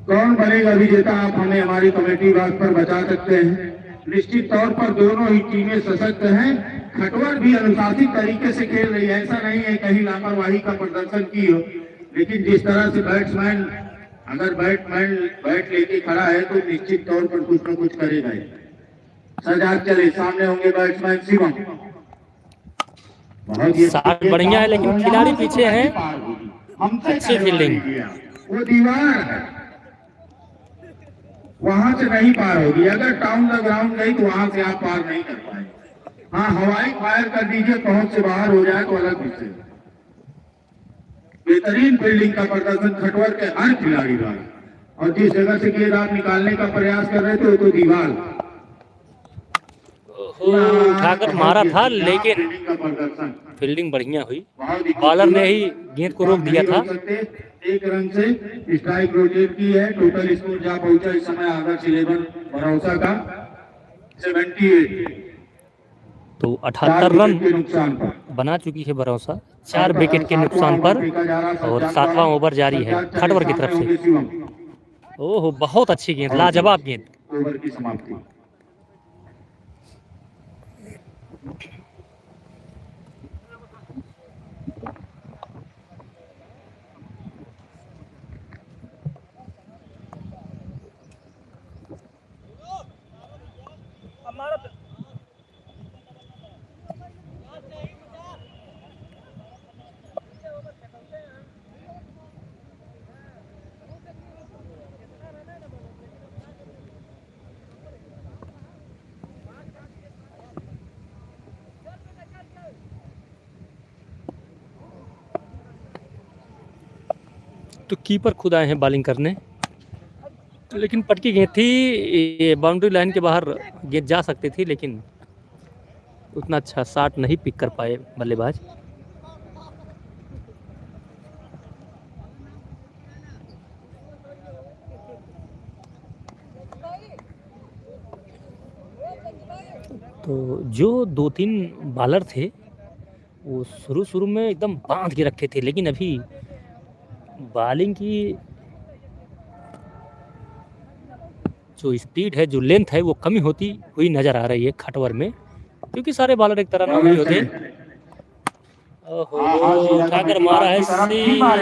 Speaker 2: कौन बनेगा विजेता, आप हमें हमारी कमेटी बात पर बता सकते हैं। निश्चित तौर पर दोनों ही टीमें सशक्त हैं। खटवर भी अनुशासित तरीके से खेल रही है, ऐसा नहीं है कहीं लापरवाही का प्रदर्शन की हो, लेकिन जिस तरह से बैट्समैन, अगर बैट्समैन बैट लेके खड़ा है तो निश्चित तौर पर कुछ न कुछ करेगा ही। सजाद चले, सामने होंगे बैट्समैन शिवम।
Speaker 1: शॉट बढ़िया है लेकिन खिलाड़ी पीछे हैं। अच्छी फील्डिंग।
Speaker 2: वो दीवार है, वहां से नहीं पार होगी। अगर टाउन द ग्राउंड गई तो वहां से आप पार नहीं कर पाएंगे। हाँ, हवाई फायर कर दीजिए, पहुंच से बाहर हो जाए तो अलग विषय। बेहतरीन फील्डिंग का प्रदर्शन खटवर के हर खिलाड़ी का, और जिस जगह से गेंद आप निकालने का प्रयास कर रहे थे वो तो दीवार
Speaker 1: उठाकर मारा था, लेकिन फील्डिंग बढ़िया हुई। बॉलर ने ही गेंद को रोक दिया था।
Speaker 2: 1 रन से स्ट्राइक रोटेट की है। टोटल स्कोर जा पहुंचा इस समय आदर्श 11 भरोसा का 78।
Speaker 1: तो 78 रन बना चुकी है भरोसा 4 विकेट के नुकसान पर, और 7वां ओवर जारी है खटवर की तरफ से। ओहो, बहुत अच्छी गेंद, लाजवाब गेंद।
Speaker 2: ओवर की समाप्ति।
Speaker 1: तो कीपर खुद आए हैं बॉलिंग करने, लेकिन पटकी गेंद थी, बाउंड्री लाइन के बाहर गेंद जा सकती थी, लेकिन उतना अच्छा शॉट नहीं पिक कर पाए बल्लेबाज। तो जो 2-3 बॉलर थे वो शुरू में एकदम बांध के रखे थे, लेकिन अभी बॉलिंग की जो स्पीड है, जो लेंथ है, वो कमी होती हुई नजर आ रही है खटवर में, क्योंकि सारे बॉलर एक तरह नहीं होते। ओहो, उठाकर मारा है सीधा।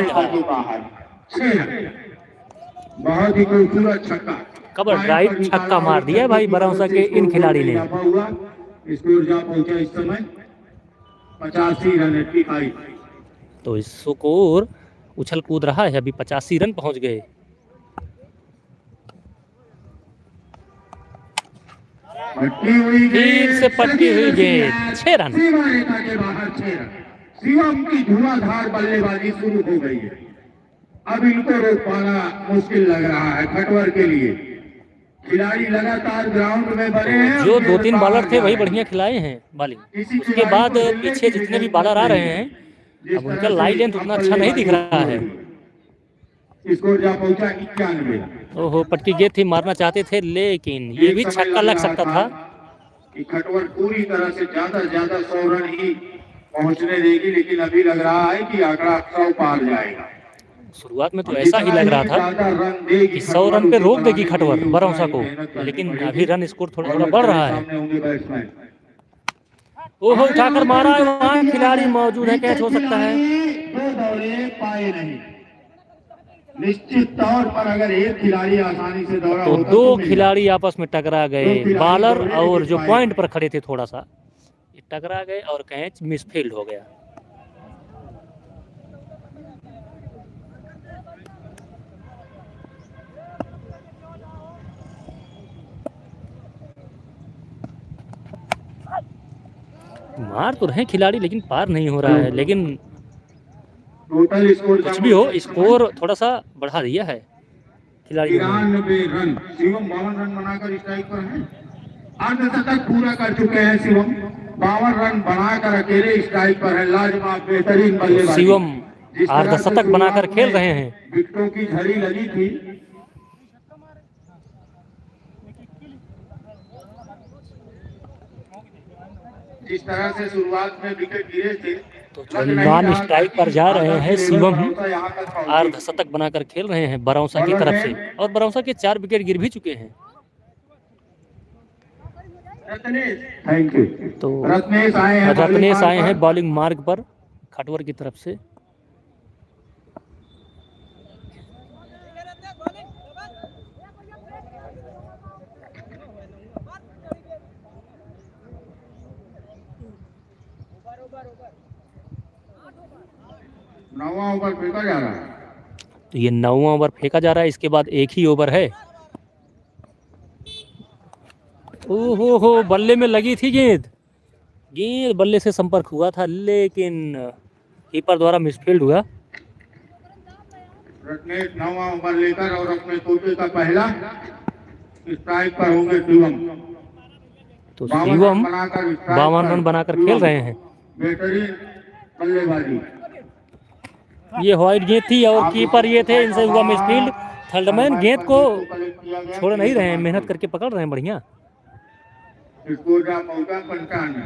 Speaker 2: बहुत ही खूबसूरत छक्का,
Speaker 1: कवर ड्राइव छक्का मार दिया है भाई बरौसा के इन खिलाड़ी ने।
Speaker 2: स्कोर जा पहुंचा इस समय 85 रन 85।
Speaker 1: तो इस स्कोर उछल कूद रहा है, अभी 85 रन पहुंच गए। फिर से पटकी हुई गेंद, 6 रन।
Speaker 2: के बाहर 6 रन। शिवम की धुआंधार बल्लेबाजी शुरू हो गई है। अब इनको रोक पाना मुश्किल लग रहा है खटवर के लिए। खिलाड़ी लगातार ग्राउंड में बने हैं।
Speaker 1: जो 2-3 बॉलर थे वही बढ़िया खिलाए हैं बॉलिंग, उसके बाद पीछे जितने भी बॉलर आ रहे हैं अब उनका लाइन लेंथ उतना अच्छा नहीं दिख रहा है।
Speaker 2: स्कोर जा पहुंचा 91।
Speaker 1: ओहो, पटकी गेंद थी, मारना चाहते थे, लेकिन ये भी छक्का लग सकता था।
Speaker 2: कि खटवर पूरी तरह से ज्यादा 100 रन ही पहुंचने देगी, लेकिन अभी लग रहा है कि आंकड़ा 100 पार जाएगा।
Speaker 1: शुरुआत में तो ऐसा ही लग रहा था कि 100 रन पे रोक देगी खटवर बरौसा को, लेकिन अभी रन स्कोर थोड़ा थोड़ा बढ़ रहा है। ओहो, उठाकर मारा है, वहां खिलाड़ी मौजूद है, कैच हो सकता है।
Speaker 2: 2 दौड़े पाए नहीं। निश्चित तौर पर अगर एक खिलाड़ी आसानी से दौड़ा
Speaker 1: तो 2 खिलाड़ी आपस में टकरा गए, बॉलर और जो पॉइंट पर खड़े थे थोड़ा सा टकरा गए और कैच मिसफील्ड हो गया। मार तो रहे खिलाड़ी लेकिन पार नहीं हो रहा है, लेकिन
Speaker 2: टोटल स्कोर
Speaker 1: कुछ भी हो स्कोर थोड़ा सा बढ़ा दिया है खिलाड़ियों ने।
Speaker 2: 93 रन। शिवम 52 रन बनाकर स्ट्राइक पर है। अर्धशतक पूरा कर चुके हैं शिवम, 52 रन बनाकर अकेले स्ट्राइक पर है। लाजवाब बेहतरीन
Speaker 1: तो
Speaker 2: बल्लेबाजी।
Speaker 1: शिवम
Speaker 2: जिस तरह से
Speaker 1: अर्धशतक बनाकर
Speaker 2: शुरुआत
Speaker 1: खेल
Speaker 2: में
Speaker 1: रहे हैं।
Speaker 2: विकेटों की झड़ी लगी थी, जिस तरह से शुरुआत में विकेट गिरे थे,
Speaker 1: तो नॉन स्ट्राइक पर जा रहे हैं शिवम, अर्धशतक बनाकर खेल रहे हैं बरौसा की तरफ से, और बरौसा के 4 विकेट गिर भी चुके हैं।
Speaker 2: Thank you.
Speaker 1: तो
Speaker 2: रत्नेश आए हैं
Speaker 1: बॉलिंग मार्ग पर खटवर की तरफ से।
Speaker 2: नौवां ओवर फेंका जा रहा है।
Speaker 1: तो ये 9वां ओवर फेंका जा रहा है, इसके बाद एक ही ओवर है। ओहो हो, बल्ले में लगी थी गेंद बल्ले से संपर्क हुआ था, लेकिन कीपर द्वारा मिसफील्ड हुआ।
Speaker 2: रत्नेश 9वां ओवर लेकर और अपने तोते का पहला स्ट्राइक पर होंगे शिवम।
Speaker 1: तो शिवम 52 रन बनाकर खेल रहे हैं।
Speaker 2: बेहतरीन बल्लेबाजी।
Speaker 1: ये व्हाइट गेंद थी और कीपर ये थे, इनसे हुआ मिसफील्ड। थर्डमैन गेंद को छोड़ नहीं रहे हैं, मेहनत करके पकड़ रहे हैं बढ़िया।
Speaker 2: स्कोर का मौका 95।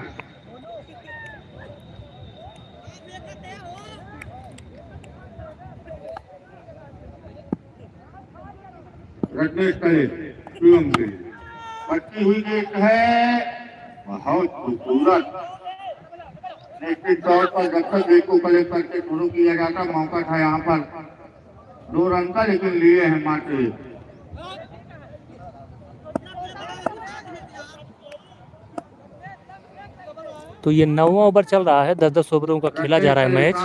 Speaker 2: रत्नेश करे शिवम के पट्टी हुई गेंद है, बहुत खूबसूरत। निश्चित तौर पर जब तक गेंद को कलेक्ट करके शुरू किया जाता, मौका था यहाँ पर 2 रन का, लेकिन लिए हैं मात्र।
Speaker 1: तो ये 9वां ओवर चल रहा है, 10-10 ओवरों का खेला जा रहा है मैच।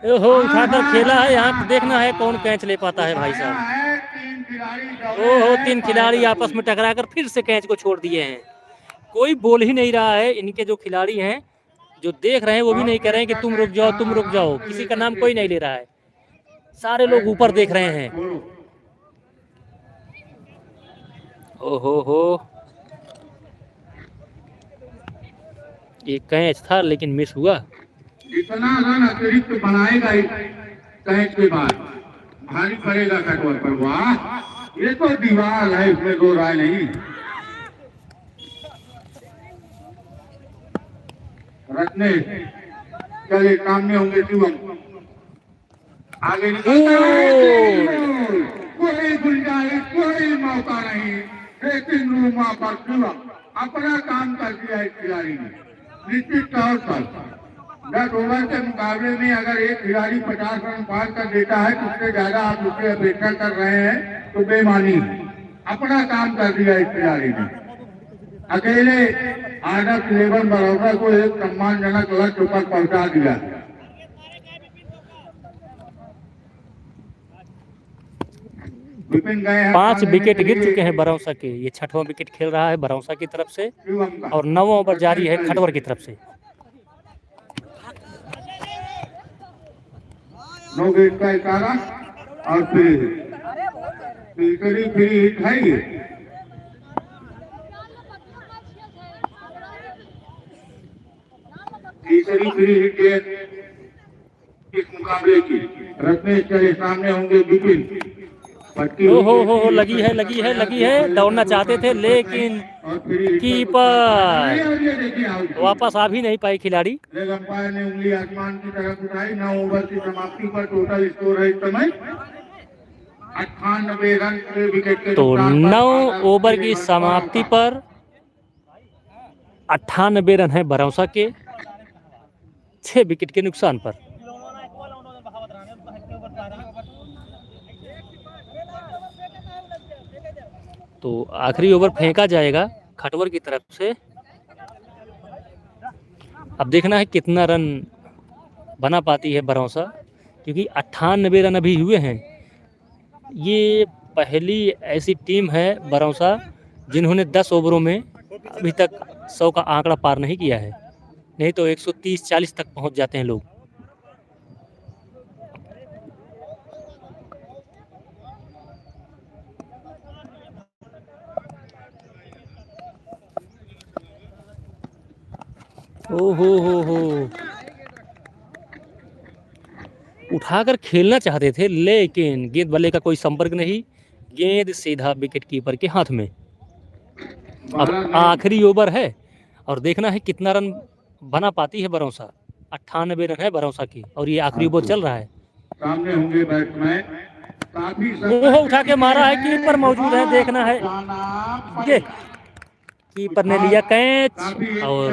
Speaker 1: ओहो, उठाकर खेला है, यहाँ देखना है कौन कैच ले पाता है भाई साहब। ओहो, 3 खिलाड़ी आपस में टकराकर फिर से कैच को छोड़ दिए हैं। कोई बोल ही नहीं रहा है, इनके जो खिलाड़ी हैं जो देख रहे हैं वो भी नहीं कह रहे हैं कि तुम रुक जाओ तुम रुक जाओ, किसी का नाम कोई नहीं ले रहा है, सारे लोग ऊपर देख रहे हैं। ओहो हो, एक कैच था लेकिन मिस हुआ।
Speaker 2: जितना रन अतिरिक्त बनाएगा इस कैच के बाद भारी पड़ेगा खटवर पर। वाह, ये तो दीवार है, इसमें दो राय नहीं। रत्नेश चले सामने होंगे शिवम, आगे कोई गुंजाइश कोई मौका नहीं, लेकिन रूमा पर शिवम अपना काम कर दिया इस खिलाड़ी ने। निश्चित तौर पर 10 ओवर के मुकाबले में अगर एक खिलाड़ी 50 रन पार कर देता है तो उससे ज्यादा आप उससे अपेक्षा कर रहे हैं तो बेमानी है। अपना काम कर दिया इस खिलाड़ी ने, अकेले आदर्श 11 बड़ौदा को एक सम्मानजनक लक्ष्य पर पहुंचा दिया। विपिन गए हैं,
Speaker 1: 5 विकेट गिर चुके हैं बरौसा के। ये 6वां विकेट खेल रहा है बरौसा की तरफ से, और 9वां ओवर जारी है खटवर की तरफ से।
Speaker 2: 9 गेंद का इशारा और फिर फ्री हिट है ये। तीसरी फ्री हिट इस मुकाबले की। रत्नेश चले सामने होंगे विपिन।
Speaker 1: हो लगी है, दौड़ना चाहते थे लेकिन कीपर वापस आ भी नहीं पाए खिलाड़ी।
Speaker 2: अंपायर ने उंगली आसमान की तरफ उठाई। 9 ओवर की समाप्ति पर टोटल स्कोर है इस समय 98 रन के विकेट के।
Speaker 1: तो 9 ओवर की समाप्ति पर 98 रन है बरौसा के, 6 विकेट के नुकसान पर। तो आखिरी ओवर फेंका जाएगा खटवर की तरफ से। अब देखना है कितना रन बना पाती है बरौसा, क्योंकि 98 रन अभी हुए हैं। ये पहली ऐसी टीम है बरौसा जिन्होंने 10 ओवरों में अभी तक 100 का आंकड़ा पार नहीं किया है। नहीं तो 130-40 तक पहुंच जाते हैं लोग। ओ हो, उठाकर खेलना चाहते थे लेकिन गेंद बल्ले का कोई संपर्क नहीं, गेंद सीधा विकेट कीपर के हाथ में। अब आखिरी ओवर है और देखना है कितना रन बना पाती है बरौसा। 98 रन है बरौसा की और ये आखिरी ओवर चल रहा है।
Speaker 2: सामने होंगे बैट्समैन, काफी
Speaker 1: ओह, उठा के मारा है, कीपर मौजूद है, देखना है। ये कीपर ने लिया कैच और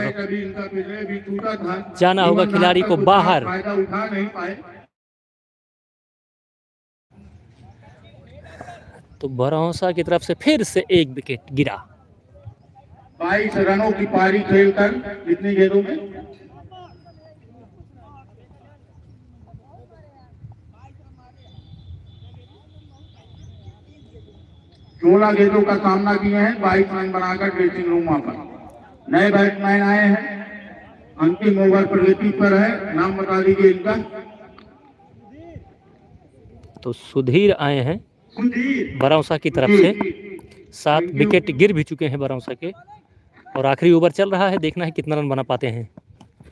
Speaker 1: जाना होगा खिलाड़ी को बाहर।
Speaker 2: फायदा उठा नहीं पाए।
Speaker 1: तो बरौसा की तरफ से फिर से एक विकेट गिरा।
Speaker 2: 22 रनों की पारी खेलकर कितनी गेंदों में 16 गेंदों का सामना किए हैं, 22 रन बनाकर ड्रेसिंग रूम वापस। नए बैट्समैन आए हैं, अंतिम ओवर प्रगति पर है, नाम बता दीजिए इनका।
Speaker 1: तो सुधीर आए हैं
Speaker 2: सुधीर
Speaker 1: बरौसा की तरफ से। 7 विकेट गिर भी चुके हैं बरौसा के और आखिरी ओवर चल रहा है, देखना है कितना रन बना पाते हैं।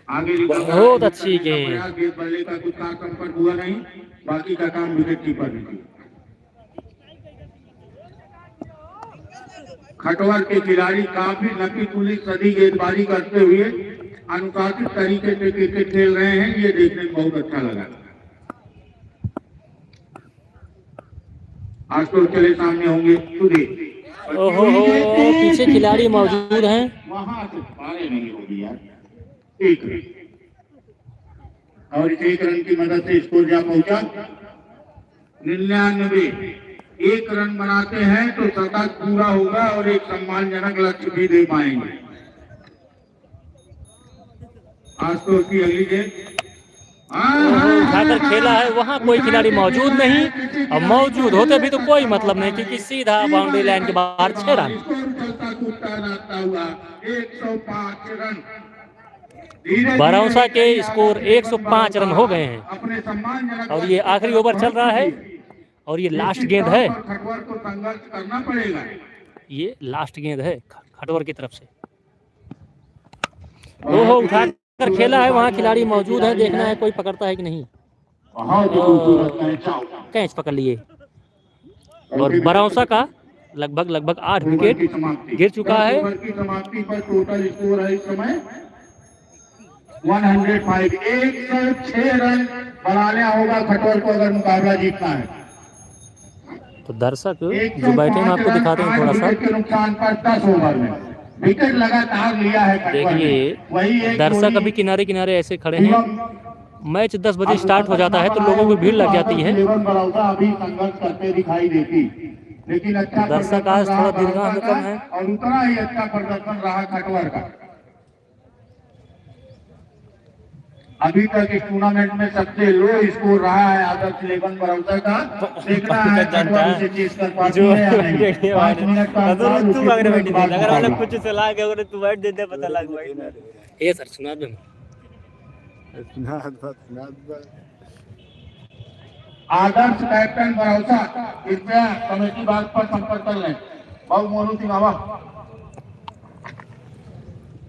Speaker 2: आगे
Speaker 1: बहुत अच्छी गेंद।
Speaker 2: गेंद बल्ले का कुछ काम संपर्क हुआ नहीं, बाकी का काम विकेट कीपर ने किया। खटवर के खिलाड़ी काफी नकी पुलिस सदी गेंदबाजी करते हुए अनुशासित तरीके से क्रिकेट खेल रहे हैं, ये देखने में बहुत अच्छा लगा। आज तो चले सामने होंगे सुधीर।
Speaker 1: ओहो, पीछे खिलाड़ी मौजूद हैं।
Speaker 2: वहां से पारे नहीं होगी यार। एक रन और इस 1 रन की मदद से स्कोर जा पहुंचा 99। 1 रन बनाते हैं तो शतक पूरा होगा और एक सम्मानजनक लक्ष्य भी दे पाएंगे। आज तो उसकी अगली गेंद
Speaker 1: उठाकर खेला है, वहां कोई खिलाड़ी मौजूद नहीं और मौजूद होते भी तो कोई मतलब नहीं, क्योंकि सीधा बाउंड्री लाइन के बाहर 6 रन।
Speaker 2: 105 रन
Speaker 1: बरौसा के स्कोर 105 रन हो गए हैं
Speaker 2: अपने सम्मानजनक
Speaker 1: और ये आखिरी ओवर चल रहा है और ये लास्ट गेंद है।
Speaker 2: खटवर को संघर्ष करना पड़ेगा।
Speaker 1: ये लास्ट गेंद है खटवर की तरफ से। ओहो, उठाकर खेला है, वहां खिलाड़ी मौजूद है, देखना है कोई पकड़ता है कि नहीं। कैच पकड़ लिए और बरौसा का लगभग 8 विकेट गिर चुका है।
Speaker 2: समाप्ति पर टोटल स्कोर है इस समय 105। 106 रन बनाना होगा खटवर को अगर मुकाबला जीतना है।
Speaker 1: तो दर्शक जो बैठे हैं आपको दिखाते हैं थोड़ा सा।
Speaker 2: के नुकसान पर 10 ओवर में विकेट लगातार लिया है खटवर ने।
Speaker 1: देखिए दर्शक अभी किनारे किनारे ऐसे खड़े हैं। मैच 10 बजे स्टार्ट हो जाता है तो लोगों की भीड़ लग जाती है।
Speaker 2: अभी संघर्ष करते दिखाई देती, लेकिन अच्छा
Speaker 1: दर्शक आज थोड़ा दीर्घा में कम है
Speaker 2: और उतना ही अच्छा प्रदर्शन रहा खटवर का। अभी तक इस टूर्नामेंट में सबसे लो स्कोर रहा है आदर्श 11 बरौसा का। देखना है खटवर उसे चेस कर पाती है या नहीं। 5 मिनट का अंतर
Speaker 3: तू मांगने बैठी थी, अगर वाला कुछ सलाह के अगर तू बैठ देते पता लग भाई।
Speaker 1: ए सर सुना दो।
Speaker 2: आदर्श कैप्टन बरौसा कृपया कमेटी बात पर संपर्क कर लें। बहुत मोनू सिंह आवा।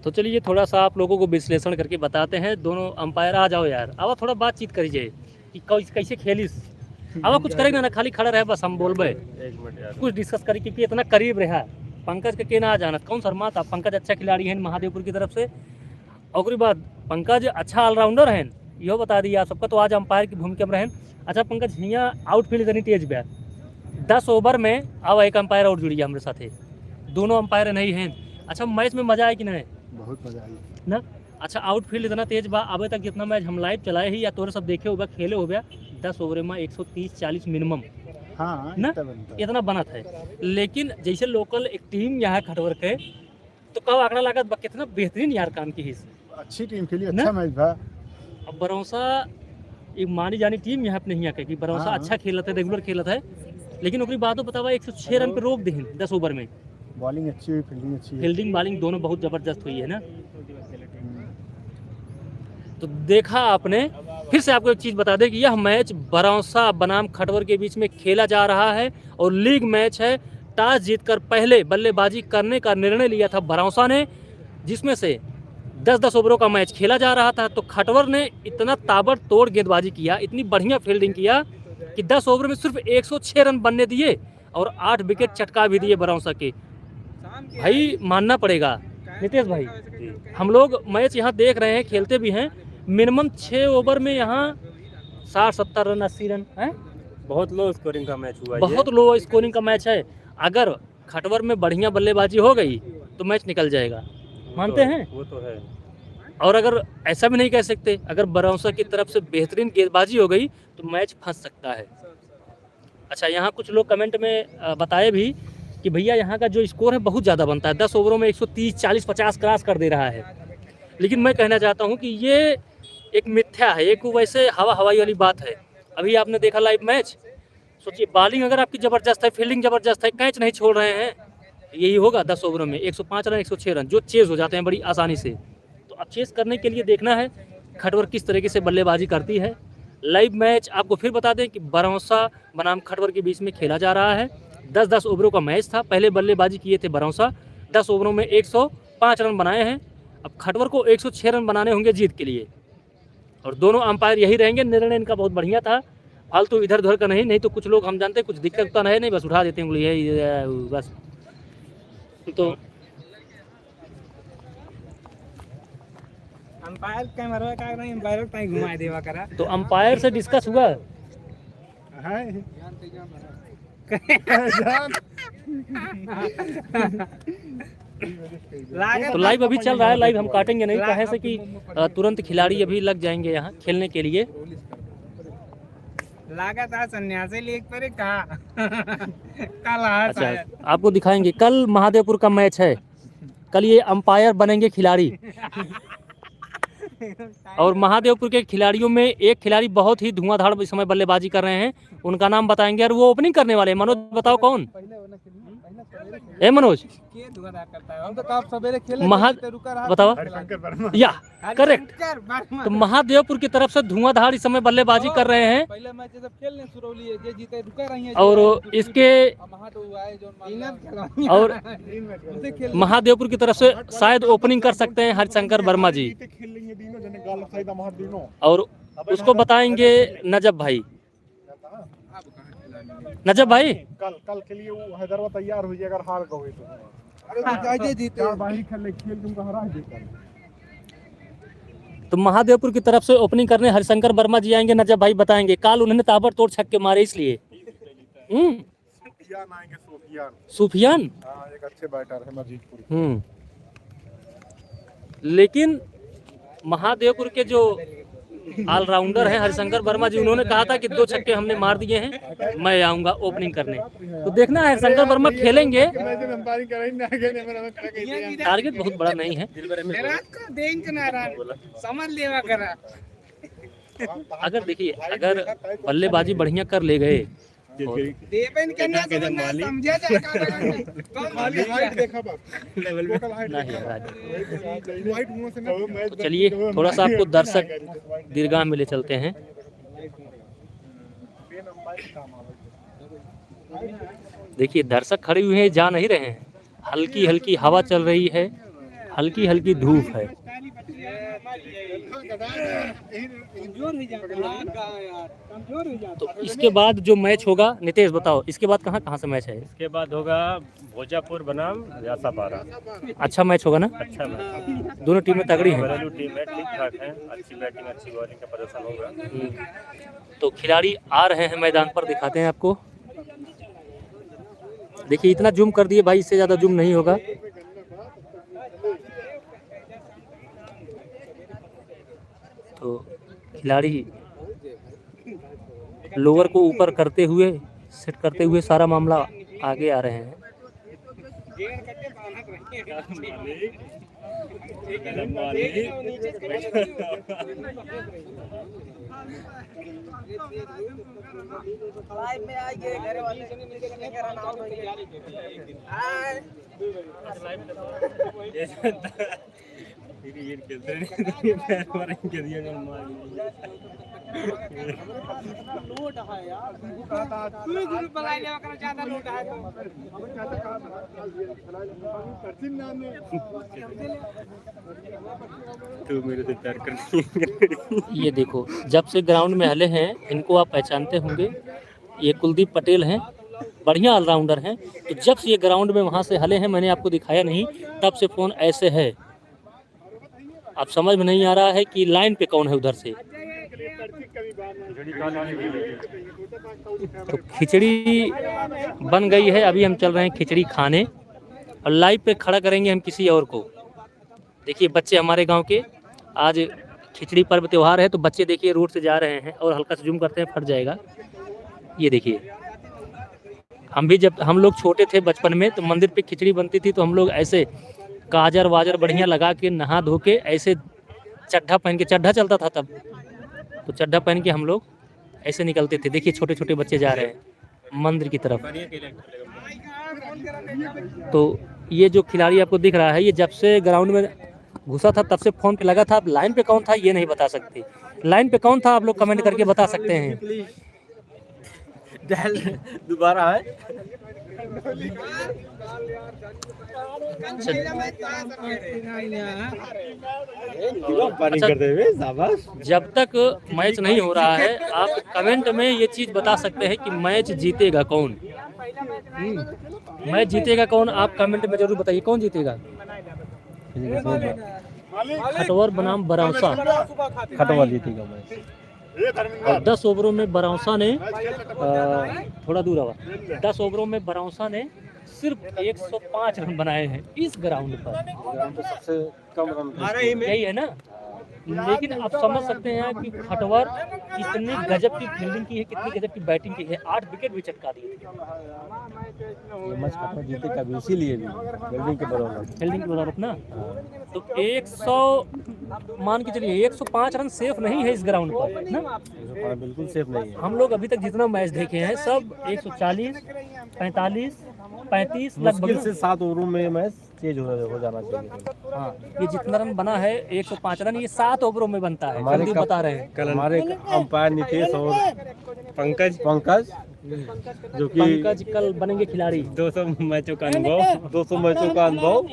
Speaker 1: तो चलिए थोड़ा सा आप लोगों को विश्लेषण करके बताते हैं। दोनों अंपायर आ जाओ यार, अब थोड़ा बातचीत करिए कि कैसे खेलिस। अब कुछ करेगा ना, खाली खड़ा रहे बस हम बोलबे, कुछ डिस्कस करी क्योंकि इतना करीब रहा। पंकज के ना जाना कौन शर्मा था। पंकज अच्छा खिलाड़ी है महादेवपुर की तरफ से। और बात पंकज अच्छा ऑलराउंडर है, यो बता दिया आप सबका। तो आज अंपायर की भूमिका में रहें। अच्छा पंकज हियाँ आउटफील्ड करनी तेज बैट 10 ओवर में अब एक अंपायर और जुड़ी हमारे साथ है, दोनों अंपायर नहीं हैं। अच्छा मैच में मजा आया कि नहीं?
Speaker 4: बहुत मजा आई
Speaker 1: ना। अच्छा आउटफील्ड इतना तेज बा, अभी तक जितना मैच हम लाइव चलाए ही या तोरे सब देखे हो गया खेले हो गया 10 ओवर में 130-40 मिनिमम।
Speaker 4: हाँ
Speaker 1: ना इतना बना था। लेकिन जैसे लोकल एक टीम यहाँ खटवर के तो कब आंकड़ा लागत बा कितना बेहतरीन यार काम की हिस्से
Speaker 4: अच्छी टीम खेली, अच्छा मैच था।
Speaker 1: अब बरौसा एक मानी जानी टीम यहाँ अपने यहाँ की बरौसा
Speaker 4: हाँ।
Speaker 1: अच्छा खेलता है, रेगुलर खेलता है। लेकिन ओकरी बात तो बतावा 106 रन पे रोक दी 10 ओवर में।
Speaker 4: बॉलिंग अच्छी हुई, फील्डिंग अच्छी हुई।
Speaker 1: फील्डिंग बॉलिंग दोनों बहुत जबरदस्त हुई है ना। तो देखा आपने, फिर से आपको एक चीज़ बता दें कि यह मैच बरौसा बनाम खटवर के बीच में खेला जा रहा है और लीग मैच है। टॉस जीतकर पहले बल्लेबाजी करने का निर्णय लिया था बरौसा ने, जिसमें से 10-10 ओवरों का मैच खेला जा रहा था। तो खटवर ने इतना ताबड़तोड़ गेंदबाजी किया, इतनी बढ़िया फील्डिंग किया कि 10 ओवर में सिर्फ 106 रन बनने दिए और 8 विकेट चटका भी दिए बरौसा के। भाई मानना पड़ेगा नितेश भाई, हम लोग मैच यहाँ देख रहे हैं, खेलते भी हैं, मिनिमम 6 ओवर में यहाँ 60-70 रन 80 रन है।
Speaker 5: बहुत लो स्कोरिंग का मैच हुआ
Speaker 1: बहुत लो स्कोरिंग का मैच है। अगर खटवर में बढ़िया बल्लेबाजी हो गई तो मैच निकल जाएगा, मानते हैं?
Speaker 5: वो तो है।
Speaker 1: और अगर ऐसा भी नहीं कह सकते, अगर बरौसा की तरफ से बेहतरीन गेंदबाजी हो गई तो मैच फंस सकता है। अच्छा, यहाँ कुछ लोग कमेंट में बताए भी कि भैया यहाँ का जो स्कोर है बहुत ज़्यादा बनता है, 10 ओवरों में 130, 40, 50 क्रॉस कर दे रहा है। लेकिन मैं कहना चाहता हूँ कि ये एक मिथ्या है, एक वैसे हवाई वाली बात है। अभी आपने देखा लाइव मैच, सोचिए बॉलिंग अगर आपकी ज़बरदस्त है, फील्डिंग ज़बरदस्त है, कैच नहीं छोड़ रहे हैं, यही होगा 10 ओवरों में 105 रन 106 रन जो चेज़ हो जाते हैं बड़ी आसानी से। तो अब चेज़ करने के लिए देखना है खटवर किस तरीके से बल्लेबाजी करती है। लाइव मैच आपको फिर बता दें कि बरौसा बनाम खटवर के बीच में खेला जा रहा है। 10-10 ओवरों का मैच था। पहले बल्लेबाजी किए थे बरौसा, 10 ओवरों में 105 रन बनाए हैं। अब खटवर को 106 रन बनाने होंगे जीत के लिए, और दोनों अंपायर यही रहेंगे। निर्णय इनका बहुत बढ़िया था, फालतू इधर उधर का नहीं तो कुछ लोग हम जानते हैं कुछ दिक्कत तो नहीं, बस उठा देते हैं उंगली है बस। तो
Speaker 3: अंपायर कैमरा का नहीं, अंपायर कहीं घुमा देवा करा।
Speaker 1: तो अंपायर से डिस्कस हुआ तो लाइव अभी चल रहा है, लाइव हम काटेंगे नहीं, कहे से कि तुरंत खिलाड़ी अभी लग जाएंगे यहाँ खेलने के लिए।
Speaker 3: लागत है सन्यासी लीग पर कहा कल।
Speaker 1: अच्छा, आपको दिखाएंगे, कल महादेवपुर का मैच है, कल ये अंपायर बनेंगे खिलाड़ी। और महादेवपुर के खिलाड़ियों में एक खिलाड़ी बहुत ही धुआंधार इस समय बल्लेबाजी कर रहे हैं, उनका नाम बताएंगे और वो ओपनिंग करने वाले हैं। मनोज बताओ कौन है? मनोज
Speaker 3: हम तो काफ सवेरे खेले
Speaker 1: बताओ या करेक्ट। तो महादेवपुर की तरफ से धुआंधार इस समय बल्लेबाजी कर रहे हैं।
Speaker 3: पहले मैच जब खेलने शुरू लिए जे जीते रुका रही है,
Speaker 1: और इसके और महादेवपुर की तरफ से शायद ओपनिंग कर सकते हैं हरिशंकर वर्मा जी, और उसको बताएंगे नजब भाई। नजब भाई
Speaker 4: कल के लिए वो हैदराबाद तैयार हो जाएगा, अगर हार गए तो जीते खेल तुमको हरा देगा।
Speaker 1: तो महादेवपुर की तरफ से ओपनिंग करने हरिशंकर वर्मा जी आएंगे, नजब भाई बताएंगे। कल उन्होंने ताबड़तोड़ छक्के मारे इसलिए। सुफियान
Speaker 4: एक अच्छे बैटर है मजीदपुर।
Speaker 1: लेकिन महादेवपुर के जो ऑलराउंडर हैं हरिशंकर वर्मा जी, उन्होंने कहा था कि 2 छक्के हमने मार दिए हैं, मैं आऊंगा ओपनिंग करने। तो देखना है हरिशंकर वर्मा खेलेंगे। टारगेट बहुत बड़ा नहीं है, अगर देखिए अगर बल्लेबाजी बढ़िया कर ले गए तो चलिए थोड़ा सा आपको दर्शक दीर्घा में ले चलते हैं। देखिए दर्शक खड़े हुए हैं, जा नहीं रहे हैं, हल्की हल्की हवा चल रही है, हल्की हल्की धूप है। तो इसके बाद जो मैच होगा, नितेश बताओ इसके बाद कहाँ से मैच है?
Speaker 5: इसके बाद होगा भोजापुर बनाम व्यासापारा।
Speaker 1: अच्छा मैच होगा ना?
Speaker 5: अच्छा मैच,
Speaker 1: दोनों टीमें तगड़ी हैं,
Speaker 5: घरेलू टीम है, ठीक ठाक है, अच्छी बैटिंग अच्छी बॉलिंग का प्रदर्शन होगा।
Speaker 1: तो खिलाड़ी आ रहे हैं मैदान पर, दिखाते हैं आपको। देखिए इतना जूम कर दिए भाई, इससे ज़्यादा जूम नहीं होगा। तो खिलाड़ी लोअर को ऊपर करते हुए, सेट करते हुए सारा मामला आगे आ रहे हैं।
Speaker 5: ये खेलते नहीं पैर मारेंगे के दिया कर मार
Speaker 3: लोड है यार पूरे ग्रुप बनाए लेवा कर ज्यादा लोड है
Speaker 5: तो मेरे से प्यार करनी
Speaker 1: ये देखो, जब से ग्राउंड में हले हैं, इनको आप पहचानते होंगे, ये कुलदीप पटेल हैं, बढ़िया ऑलराउंडर हैं। तो जब से ये ग्राउंड में वहाँ से हले हैं, मैंने आपको दिखाया नहीं, तब से फ़ोन ऐसे है। अब समझ में नहीं आ रहा है कि लाइन पे कौन है उधर से। तो खिचड़ी बन गई है, अभी हम चल रहे हैं खिचड़ी खाने, और लाइव पे खड़ा करेंगे हम किसी और को। देखिए बच्चे हमारे गांव के, आज खिचड़ी पर्व त्यौहार है, तो बच्चे देखिए रोड से जा रहे हैं, और हल्का से जूम करते हैं, फट जाएगा। ये देखिए, हम भी जब हम लोग छोटे थे बचपन में, तो मंदिर पे खिचड़ी बनती थी, तो हम लोग ऐसे काजर वाजर बढ़िया लगा के, नहा धो के, ऐसे चड्ढा पहन के, चड्ढा चलता था तब, तो चड्ढा पहन के हम लोग ऐसे निकलते थे। देखिए छोटे छोटे बच्चे जा रहे हैं मंदिर की तरफ। तो ये जो खिलाड़ी आपको दिख रहा है, ये जब से ग्राउंड में घुसा था तब से फ़ोन पे लगा था। अब लाइन पे कौन था ये नहीं बता सकते। लाइन पे कौन था आप लोग कमेंट करके बता सकते हैं।
Speaker 5: दोबारा है
Speaker 1: जब तक मैच नहीं हो रहा है, आप कमेंट में ये चीज़ बता सकते हैं कि मैच जीतेगा कौन। मैच जीतेगा कौन, आप कमेंट में जरूर बताइए कौन जीतेगा। खटवर बनाम बरौसा,
Speaker 5: खटवा जीतेगा मैच।
Speaker 1: और 10 ओवरों में बरौसा ने थोड़ा दूर हुआ, 10 ओवरों में बरौसा ने सिर्फ 105 रन बनाए हैं इस ग्राउंड पर।
Speaker 5: सबसे कम रन
Speaker 1: यही है ना। लेकिन आप समझ सकते हैं कि खटवर कितनी गजब की फील्डिंग की है, कितनी गजब की बैटिंग की है। 8 विकेट भी चटका दिए थे।
Speaker 5: ये मैच खटवा जीते कभी, इसीलिए भी फील्डिंग के बदौलत
Speaker 1: ना। तो 100 मान के चलिए 105 रन सेफ नहीं है इस ग्राउंड पर ना।
Speaker 5: बिल्कुल सेफ नहीं है।
Speaker 1: हम लोग अभी तक जितना मैच देखे हैं सब 140, 45, 35
Speaker 5: मुश्किल से 7 ओवरों में मैच तेज हो जाना चाहिए।
Speaker 1: हाँ, ये जितना रन बना है 105 रन, ये 7 ओवरों में बनता है।
Speaker 5: हमारे
Speaker 1: जल्दी बता रहे हैं।
Speaker 5: कल हमारे अंपायर नितेश और पंकज जो कि
Speaker 1: पंकज कल बनेंगे खिलाड़ी।
Speaker 5: 200 मैचों का अनुभव 200 मैचों का अनुभव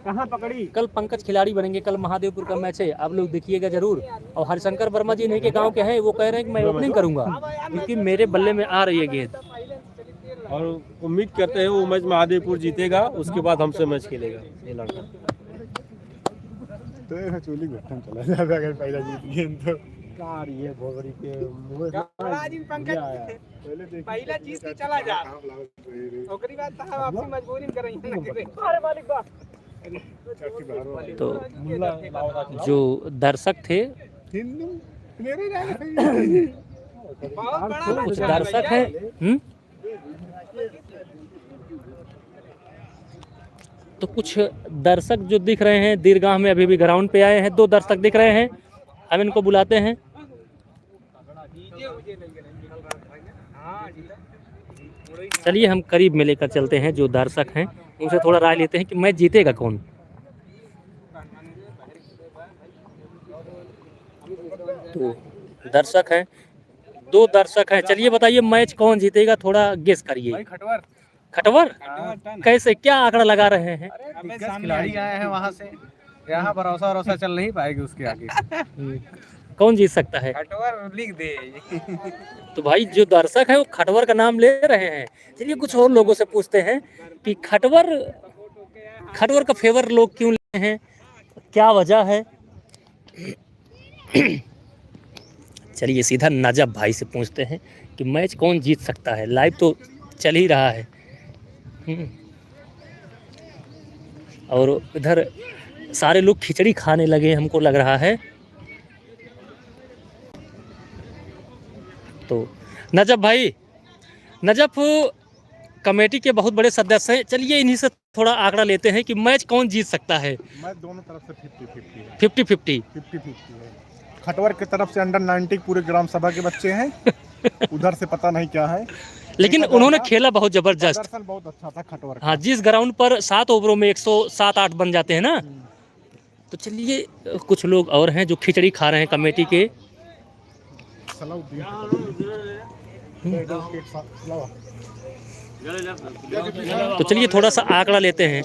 Speaker 1: कहाँ पकड़ी। कल पंकज खिलाड़ी बनेंगे। कल महादेवपुर का मैच है, आप लोग देखिएगा जरूर। और हरिशंकर वर्मा जी इन्हीं के गांव के हैं, वो कह रहे हैं कि मैं ओपनिंग करूंगा क्योंकि मेरे बल्ले में आ रही है गेंद।
Speaker 5: और उम्मीद करते हैं वो मैच महादेवपुर जीतेगा, उसके बाद हमसे मैच खेलेगा ये लड़का।
Speaker 4: तो चोली घुटन चला जाता अगर पहला जीत गए तो।
Speaker 5: कार ये भोगड़ी के मुंह
Speaker 3: राजीव पंकज पहला जीत के चला जा। ओकरी बात तो हम आपसी मजबूरी में कर रही हैं ना। अरे मालिक बा।
Speaker 1: तो जो दर्शक थे,
Speaker 3: बहुत बड़ा
Speaker 1: कुछ दर्शक हैं, तो कुछ दर्शक जो दिख रहे हैं दीर्घाह में अभी भी ग्राउंड पे आए हैं। 2 दर्शक दिख रहे हैं, हम इनको बुलाते हैं। चलिए हम करीब में लेकर चलते हैं जो दर्शक हैं, उनसे थोड़ा राय लेते हैं कि मैच जीतेगा कौन। तो दर्शक हैं, 2 दर्शक हैं। चलिए बताइए मैच कौन जीतेगा, थोड़ा गेस करिए। खटवर कैसे, क्या आंकड़ा लगा रहे हैं।
Speaker 3: खिलाड़ी आए हैं वहाँ से, यहाँ भरोसा चल नहीं पाएगी उसके आगे।
Speaker 1: कौन जीत सकता है।
Speaker 3: खटवर लिख दे।
Speaker 1: तो भाई जो दर्शक है वो खटवर का नाम ले रहे हैं। चलिए कुछ और लोगों से पूछते हैं कि खटवर का फेवर लोग क्यों ले हैं, क्या वजह है। चलिए सीधा नजब भाई से पूछते हैं कि मैच कौन जीत सकता है। लाइव तो चल ही रहा है। और इधर सारे लोग खिचड़ी खाने लगे, हमको लग रहा है। तो नजब भाई, नजब कमेटी के बहुत बड़े सदस्य हैं। चलिए इन्हीं से थोड़ा आंकड़ा लेते हैं कि मैच कौन जीत सकता है।
Speaker 4: मैच दोनों तरफ से 50-50 है।
Speaker 1: 50-50
Speaker 4: है। खटवर की तरफ से अंडर 90 पूरे ग्राम सभा के बच्चे हैं। उधर से पता नहीं क्या है,
Speaker 1: लेकिन उन्होंने खेला बहुत जबरदस्त।
Speaker 4: प्रदर्शन बहुत अच्छा था खटवर का।
Speaker 1: हाँ, जिस ग्राउंड पर 7 ओवरों में 107-8 बन जाते हैं ना, तो चलिए कुछ लोग और हैं जो खिचड़ी खा रहे हैं कमेटी के। तो चलिए थोड़ा सा आंकड़ा लेते हैं।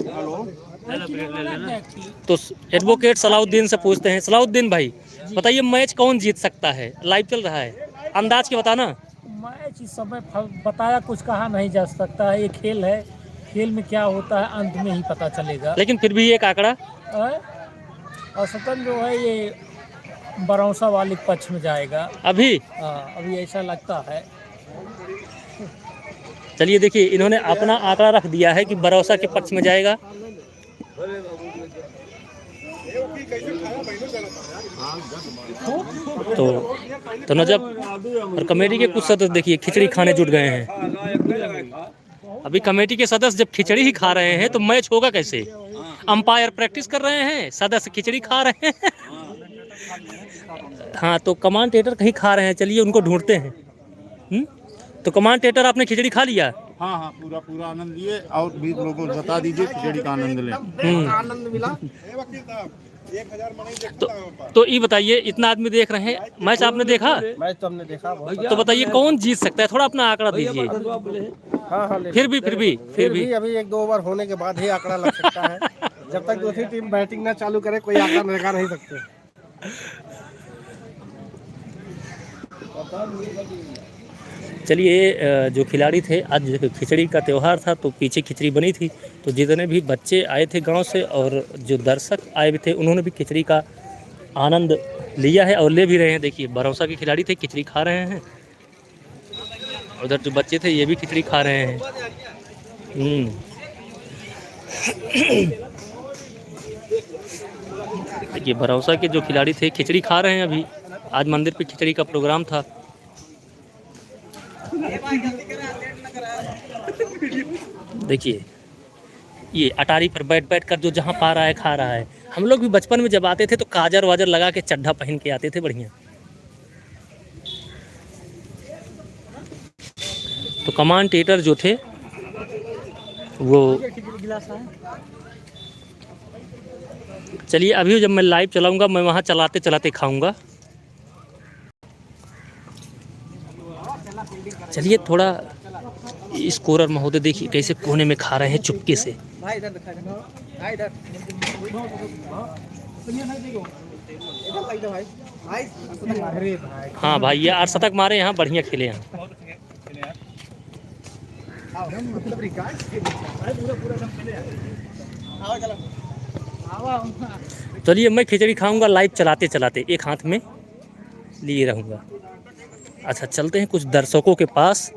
Speaker 1: तो एडवोकेट सलाउद्दीन से पूछते हैं। सलाउद्दीन भाई बताइए, मैच कौन जीत सकता है? लाइव चल रहा है, अंदाज के बताना।
Speaker 6: मैच इस समय बताया कुछ कहा नहीं जा सकता है, ये खेल है, खेल में क्या होता है अंत में ही पता चलेगा।
Speaker 1: लेकिन फिर भी एक आंकड़ा
Speaker 6: औसतन जो है ये बरौसा वाले पक्ष में जाएगा
Speaker 1: अभी।
Speaker 6: अभी ऐसा लगता है।
Speaker 1: चलिए देखिए, इन्होंने अपना आंकड़ा रख दिया है कि बरौसा के पक्ष में जाएगा। तो नजब और कमेटी के कुछ सदस्य देखिए खिचड़ी खाने जुट गए हैं। अभी कमेटी के सदस्य जब खिचड़ी ही खा रहे हैं तो मैच होगा कैसे? अंपायर प्रैक्टिस कर रहे हैं, सदस्य खिचड़ी खा रहे हैं। हाँ, तो कमांडेटर कहीं खा रहे हैं, चलिए उनको ढूंढते हैं। तो कमांडेटर आपने खिचड़ी खा लिया?
Speaker 4: हाँ हाँ, पूरा आनंद लिए। और भी लोगों को बता दीजिए खिचड़ी का आनंद लें।
Speaker 3: आनंद मिला।
Speaker 1: तो ये बताइए, इतना आदमी देख रहे हैं, मैच आपने देखा?
Speaker 3: मैच तो हमने देखा।
Speaker 1: तो बताइए कौन जीत सकता है? थोड़ा अपना आंकड़ा दीजिए।
Speaker 3: हाँ,
Speaker 1: फिर भी
Speaker 3: अभी 1-2 ओवर होने के बाद ही आंकड़ा लग सकता है। जब तक दूसरी टीम बैटिंग ना चालू करे कोई आंकड़ा लगा नहीं सकते।
Speaker 1: चलिए, जो खिलाड़ी थे, आज खिचड़ी का त्यौहार था तो पीछे खिचड़ी बनी थी, तो जितने भी बच्चे आए थे गांव से और जो दर्शक आए भी थे उन्होंने भी खिचड़ी का आनंद लिया है और ले भी रहे हैं। देखिए बरौसा के खिलाड़ी थे, खिचड़ी खा रहे हैं। उधर जो बच्चे थे ये भी खिचड़ी खा रहे हैं। देखिए बरौसा के जो खिलाड़ी थे खिचड़ी खा रहे हैं अभी। आज मंदिर पे खिचड़ी का प्रोग्राम था। देखिए ये अटारी पर बैठ कर जो जहाँ पा रहा है खा रहा है। हम लोग भी बचपन में जब आते थे तो काजर वाजर लगा के चड्ढा पहन के आते थे बढ़िया। तो कमांडेटर जो थे वो, चलिए अभी जब मैं लाइव चलाऊंगा मैं वहाँ चलाते चलाते खाऊंगा। चलिए थोड़ा स्कोरर महोदय देखिए कैसे कोने में खा रहे हैं चुपके से।
Speaker 3: भाई इधर दिखा दो। भाई इधर भाई।
Speaker 1: हाँ भाई, ये 8 शतक मारे यहाँ, बढ़िया खेले यहाँ। चलिए मैं खिचड़ी खाऊंगा लाइव चलाते चलाते, एक हाथ में लिए रहूँगा। अच्छा चलते हैं कुछ दर्शकों के पास।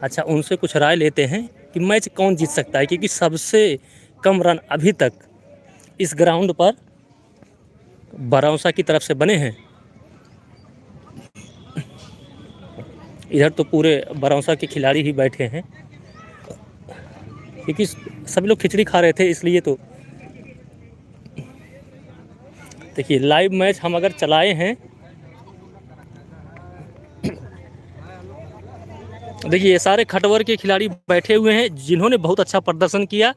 Speaker 1: अच्छा उनसे कुछ राय लेते हैं कि मैच कौन जीत सकता है, क्योंकि सबसे कम रन अभी तक इस ग्राउंड पर बरौसा की तरफ से बने हैं। इधर तो पूरे बरौसा के खिलाड़ी ही बैठे हैं, क्योंकि सभी लोग खिचड़ी खा रहे थे इसलिए। तो देखिए लाइव मैच हम अगर चलाए हैं, देखिए ये सारे खटवर के खिलाड़ी बैठे हुए हैं जिन्होंने बहुत अच्छा प्रदर्शन किया।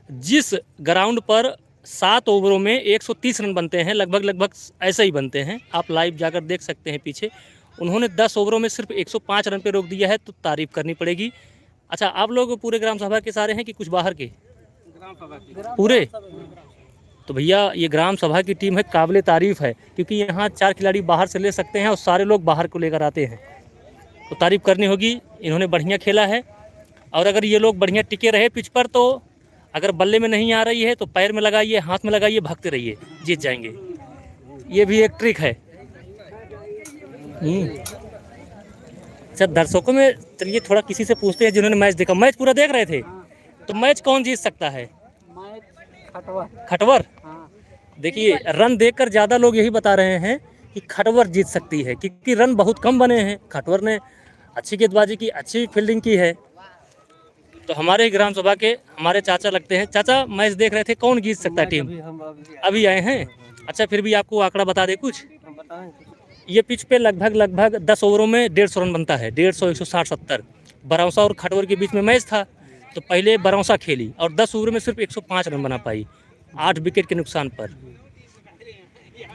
Speaker 1: जिस ग्राउंड पर 7 ओवरों में 130 रन बनते हैं, लगभग ऐसे ही बनते हैं, आप लाइव जाकर देख सकते हैं पीछे। उन्होंने 10 ओवरों में सिर्फ 105 रन पे रोक दिया है, तो तारीफ़ करनी पड़ेगी। अच्छा आप लोग पूरे ग्राम सभा के सारे हैं कि कुछ बाहर के? पूरे। तो भैया ये ग्राम सभा की टीम है, काबिले तारीफ़ है, क्योंकि यहाँ 4 खिलाड़ी बाहर से ले सकते हैं और सारे लोग बाहर को लेकर आते हैं, तो तारीफ़ करनी होगी। इन्होंने बढ़िया खेला है और अगर ये लोग बढ़िया टिके रहे पिच पर, तो अगर बल्ले में नहीं आ रही है तो पैर में लगाइए, हाथ में लगाइए, भागते रहिए, जीत जाएंगे। ये भी एक ट्रिक है। अच्छा दर्शकों में चलिए थोड़ा किसी से पूछते हैं जिन्होंने मैच देखा। मैच पूरा देख रहे थे, तो मैच कौन जीत सकता है? खटवर। देखिए रन देखकर ज़्यादा लोग यही बता रहे हैं कि खटवर जीत सकती है, क्योंकि रन बहुत कम बने हैं। खटवर ने अच्छी गेंदबाजी की, अच्छी फील्डिंग की है। तो हमारे ग्राम सभा के हमारे चाचा लगते हैं। चाचा मैच देख रहे थे, कौन जीत सकता है टीम? अभी आए हैं। अच्छा फिर भी आपको आंकड़ा बता दे कुछ। ये पिच पे लगभग 10 ओवरों में 150 रन बनता है, 150, 160, 70। बरौसा और खटवर के बीच में मैच था, तो पहले बरौसा खेली और 10 ओवर में सिर्फ 105 रन बना पाई, 8 विकेट के नुकसान पर।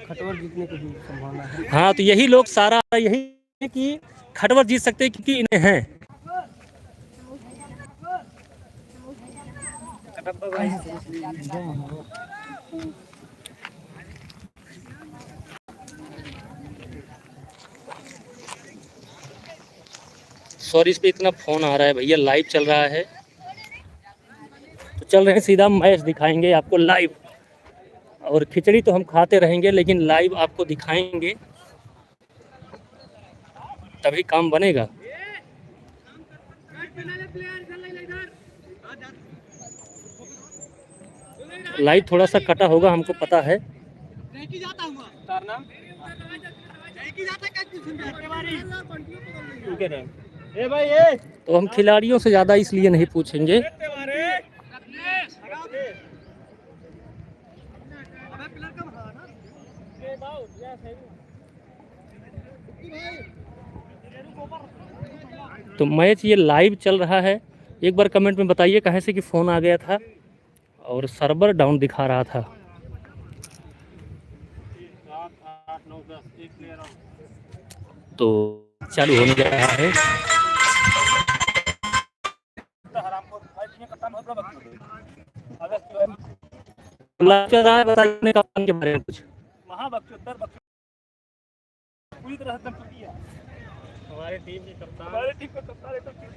Speaker 5: खटवर जीतने की भी संभावना है।
Speaker 1: हाँ, तो यही लोग सारा यही है कि खटवर जीत सकते हैं क्योंकि इन्हें हैं। सॉरी, इस पे इतना फोन आ रहा है भैया, लाइव चल रहा है। तो चल रहे हैं, सीधा मैच दिखाएंगे आपको लाइव। और खिचड़ी तो हम खाते रहेंगे लेकिन लाइव आपको दिखाएंगे, तभी काम बनेगा। लाइव थोड़ा सा कटा होगा, हमको पता है। तो हम खिलाड़ियों से ज़्यादा इसलिए नहीं पूछेंगे। तो मैच ये लाइव चल रहा है। एक बार कमेंट में बताइए कहाँ से कि फ़ोन आ गया था और सर्वर डाउन दिखा रहा था। तो चालू होने जा रहा है। चल रहा है, बताइए कप्तान के बारे में कुछ।
Speaker 6: पूरी तरह से हमारे टीम के कप्तान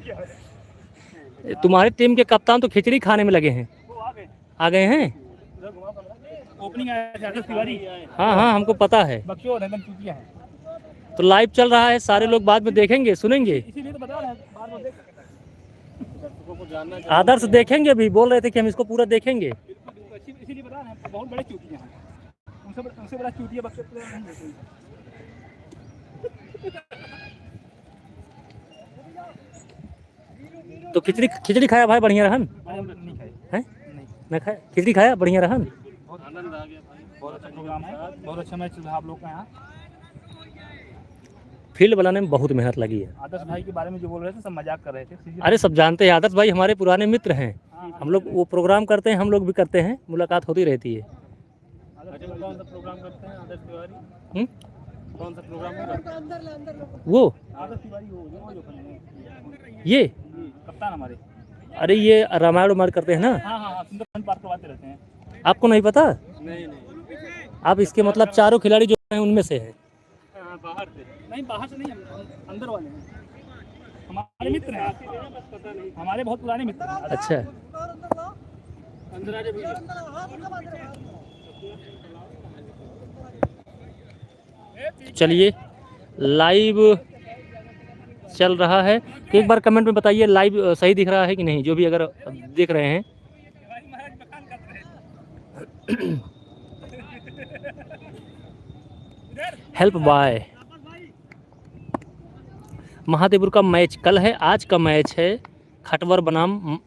Speaker 6: है।
Speaker 1: तुम्हारी टीम के कप्तान तो खिचड़ी खाने में लगे हैं। आ गए हैं।
Speaker 6: ओपनिंग आया था आदर्श तिवारी।
Speaker 1: हाँ हाँ, हमको पता है।
Speaker 6: बक्सो और एकदम चुतिया है।
Speaker 1: तो लाइव चल रहा है, सारे लोग बाद में देखेंगे, सुनेंगे।
Speaker 6: इसीलिए तो बता रहे हैं, बार बार देख
Speaker 1: आदर्श देखेंगे भी, बोल रहे थे कि हम इसको पूरा देखेंगे।
Speaker 6: इसीलिए बता रहे हैं, बहुत बड़े चुतिया हैं। उनसे बड़ा चुतिया बक्सो प्लेयर नहीं है।
Speaker 1: तो खिचड़ी खाया भाई, बढ़िया रहन हैं? नहीं खाया, खिचड़ी खाया, बढ़िया रहन।
Speaker 6: बहुत आनंद आ गया भाई, बहुत अच्छा प्रोग्राम है, बहुत अच्छा मैच चल रहा है आप लोग का यहाँ।
Speaker 1: फील्ड बनाने में बहुत मेहनत लगी है।
Speaker 6: आदर्श भाई के बारे में जो बोल रहे थे सब मजाक कर रहे थे।
Speaker 1: अरे सब जानते हैं, आदर्श भाई हमारे पुराने मित्र हैं। हम लोग वो प्रोग्राम करते हैं, हम लोग भी करते हैं, मुलाकात होती रहती है।
Speaker 6: कौन सा प्रोग्राम करते हैं आदर्श तिवारी? कौन सा प्रोग्राम होगा?
Speaker 1: वो
Speaker 6: आदर्श तिवारी जो
Speaker 1: ये
Speaker 6: कप्तान हमारे।
Speaker 1: अरे ये रामायण उमायण करते हैं ना।
Speaker 6: हाँ हाँ, सुंदर पार्क करवाते रहते हैं।
Speaker 1: आपको नहीं पता?
Speaker 6: नहीं,
Speaker 1: आप इसके मतलब चारों खिलाड़ी जो हैं उनमें से हैं।
Speaker 6: बाहर से नहीं, बाहर से नहीं, अंदर वाले हैं, हमारे मित्र हैं, हमारे बहुत पुराने मित्र हैं।
Speaker 1: अच्छा,
Speaker 6: अंदर आ जाइए।
Speaker 1: चलिए लाइव चल रहा है। एक बार कमेंट में बताइए लाइव सही दिख रहा है कि नहीं, जो भी अगर देख रहे हैं। हेल्प बाय महादेवपुर का मैच कल है, आज का मैच है खटवर बनाम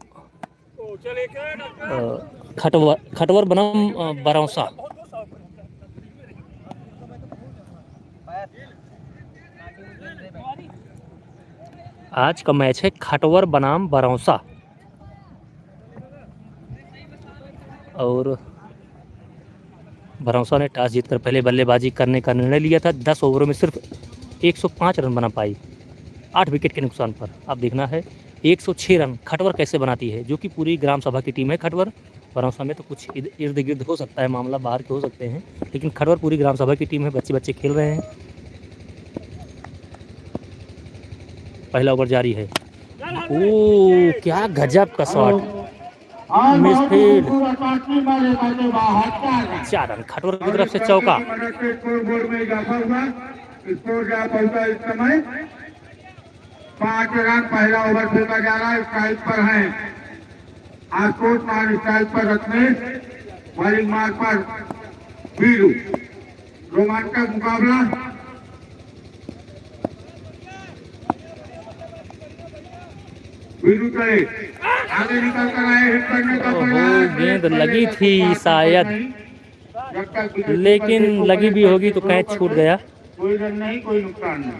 Speaker 1: बरौसा। आज का मैच है खटवर बनाम बरौसा। और बरौसा ने टॉस जीतकर पहले बल्लेबाजी करने का निर्णय लिया था। 10 ओवरों में सिर्फ 105 रन बना पाई, 8 विकेट के नुकसान पर। अब देखना है 106 रन खटवर कैसे बनाती है, जो कि पूरी ग्राम सभा की टीम है खटवर। बरौसा में तो कुछ इर्द गिर्द हो सकता है, मामला बाहर के हो सकते हैं, लेकिन खटवर पूरी ग्राम सभा की टीम है। बच्चे बच्चे खेल रहे हैं। पहला ओवर जारी है। ओ क्या गजब का शॉट, मिसफील्ड। 4 रन खटवर की तरफ से चौका।
Speaker 2: समय 5 रन पहला ओवर खेला जा रहा है। स्ट्राइक पर है आशुतोष मान, स्ट्राइक पर रत्नेश, बॉलिंग मार्क पर वीरू। रोमांचक मुकाबला। वीरू चले, आगे निकल कर आए, हिट करने का प्रयास।
Speaker 1: गेंद लगी थी शायद, लेकिन लगी भी होगी तो कैच छूट गया।
Speaker 2: कोई रन नहीं, कोई नुकसान नहीं।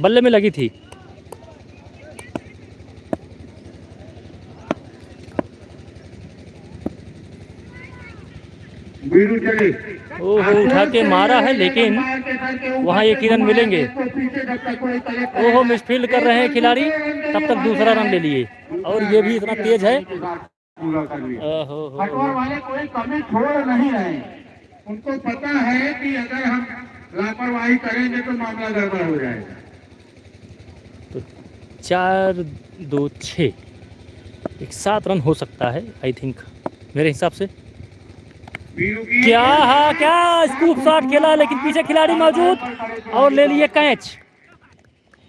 Speaker 1: बल्ले में लगी थी।
Speaker 2: बीरू चले।
Speaker 1: ओहो, उठा के मारा है, लेकिन वहाँ एक ही रन मिलेंगे। ओहो, मिसफील्ड कर रहे हैं खिलाड़ी, तब तक दूसरा रन ले लिए। और ये भी इतना तेज है।
Speaker 2: पूरा कर लिया।
Speaker 1: ओहो,
Speaker 2: खटवर वाले कोई कमी छोड़ नहीं रहे। उनको पता है कि अगर हम लापरवाही करेंगे तो मामला गड़बड़ हो जाएगा।
Speaker 1: तो 4-2-6 एक 7 रन हो सकता है, आई थिंक, मेरे हिसाब से।
Speaker 2: बीरू की
Speaker 1: क्या स्कूप शॉट खेला, लेकिन पीछे खिलाड़ी मौजूद और ले लिए कैच।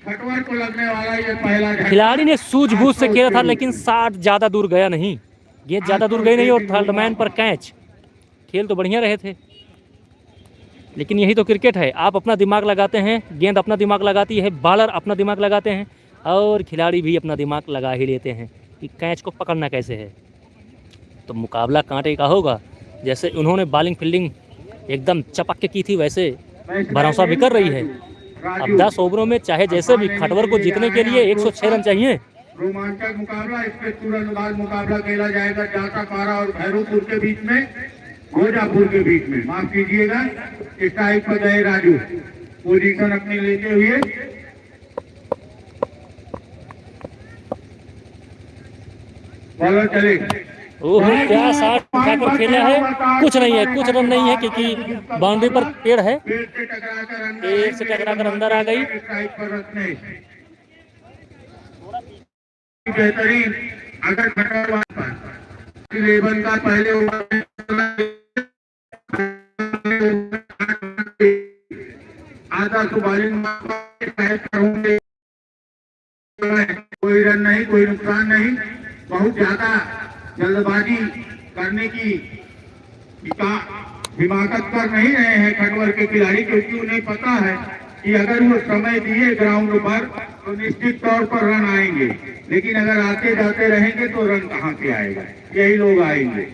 Speaker 2: खटवर को लगने वाला ये पहला झटका।
Speaker 1: खिलाड़ी ने सूझबूझ से खेला था, लेकिन शॉट ज्यादा दूर गया नहीं, गेंद ज्यादा दूर गई नहीं, और थर्ड मैन पर कैच। खेल तो बढ़िया रहे थे, लेकिन यही तो क्रिकेट है। आप अपना दिमाग लगाते हैं, गेंद अपना दिमाग लगाती है, बॉलर अपना दिमाग लगाते हैं, और खिलाड़ी भी अपना दिमाग लगा ही लेते हैं कि कैच को पकड़ना कैसे है। तो मुकाबला कांटे का होगा। जैसे उन्होंने बॉलिंग फील्डिंग एकदम चपक के की थी, वैसे भरोसा भी कर रही है। अब 10 ओवरों में चाहे जैसे भी खटवर को जीतने के लिए 106 रन चाहिए।
Speaker 2: रोमांचक मुकाबला, इसके तुरंत बाद मुकाबला खेला जाएगा जाटापारा और भैरवपुर के बीच में, गोजापुर के बीच में, माफ कीजिएगा। स्ट्राइक पर गए राजू, पोजीशन अपनी लेते हुए। बॉलर चले।
Speaker 1: ओह, क्या शॉट उठाकर खेला है। कुछ नहीं है, कुछ रन नहीं है, क्योंकि बाउंड्री पर पेड़ है। पेड़ से टकराकर अंदर आ गई।
Speaker 2: स्ट्राइक पर रखने बेहतरीन। अगर खटरवाल पर 11 का पहले ओवर आधा सुबालिंग होंगे, कोई रन नहीं, कोई नुकसान नहीं। बहुत ज्यादा जल्दबाजी करने की हिमाकत कर नहीं रहे हैं खटवर के खिलाड़ी, क्योंकि उन्हें पता है कि अगर वो समय दिए ग्राउंड पर तो निश्चित तौर पर रन आएंगे, लेकिन अगर आते जाते रहेंगे तो रन कहाँ से आएगा। यही लोग आएंगे।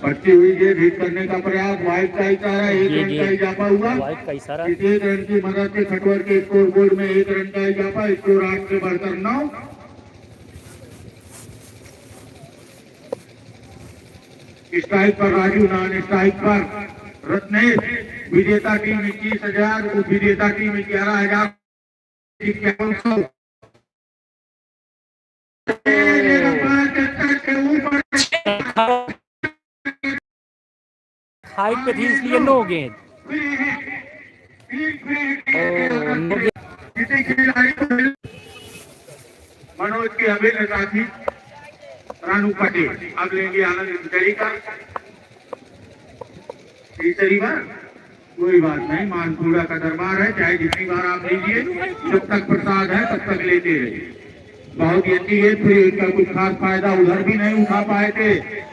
Speaker 2: बढ़ती हुई गेंद हिट करने का प्रयास, वाइड का इशारा, 1 रन का इजाफा हुआ।
Speaker 1: वाइड का इशारा।
Speaker 2: इस 1 रन की मदद से खटवर के स्कोर बोर्ड में 1 रन का इजाफा, स्कोर 8 से बढ़कर 9। स्ट्राइक पर राजू, नॉन स्ट्राइक पर रत्नेश। विजेता टीम 21,000, उप विजेता टीम 11,000।
Speaker 1: हाइट पे थी इसलिए नो गेंद।
Speaker 2: मनोज के अभिन्न साथी रानू पटेल अब लेंगे आनंद का तीसरी बार। कोई बात नहीं, मानसूड़ा का दरबार है, चाहे जितनी बार आप लीजिए, जब तक प्रसाद है तब तक लेते रहिए। बहुत ही अच्छी है। फिर इसका कुछ खास फायदा उधर भी नहीं उठा पाए थे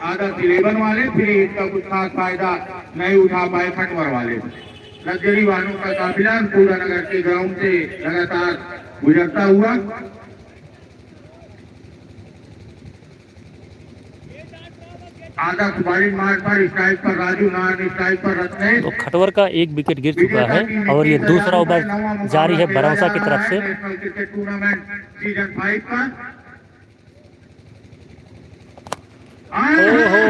Speaker 2: आदर्श 11 वाले, फिर इसका कुछ खास फायदा नहीं उठा पाए खटवर वाले। लग्जरी वाहनों का काफिला पूरा नगर के ग्राउंड से लगातार गुजरता हुआ। आधा सुबालिंग मार्ग पर स्ट्राइक पर राजू, नॉन स्ट्राइक पर रत्नेश।
Speaker 1: तो खटवर का 1 विकेट गिर चुका है, और ये दूसरा ओवर जारी है भरौसा की तरफ से।
Speaker 2: नेशनल क्रिकेट टूर्नामेंट सीजन 5 का।
Speaker 1: ओहो,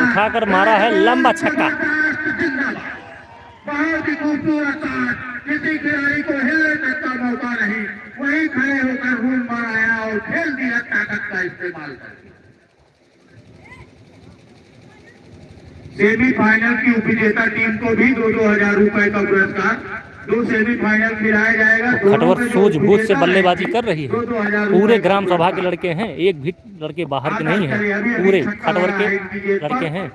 Speaker 1: उठाकर मारा है लंबा छक्का।
Speaker 2: बहुत ही खूबसूरत शॉट, किसी खिलाड़ी को हिलने तक का मौका नहीं, वही खड़े होकर रूल माराया और खेल दिया ताकत का इस्तेमाल कर। सेमीफाइनल की उपविजेता टीम को भी 2-2 हजार रुपए का पुरस्कार, 2 सेमीफाइनल खिलाया जाएगा।
Speaker 1: खटवर सूझबूझ से बल्लेबाजी कर रही है। पूरे ग्राम सभा के लड़के हैं, एक भी लड़के बाहर के नहीं हैं, पूरे खटवर के लड़के हैं।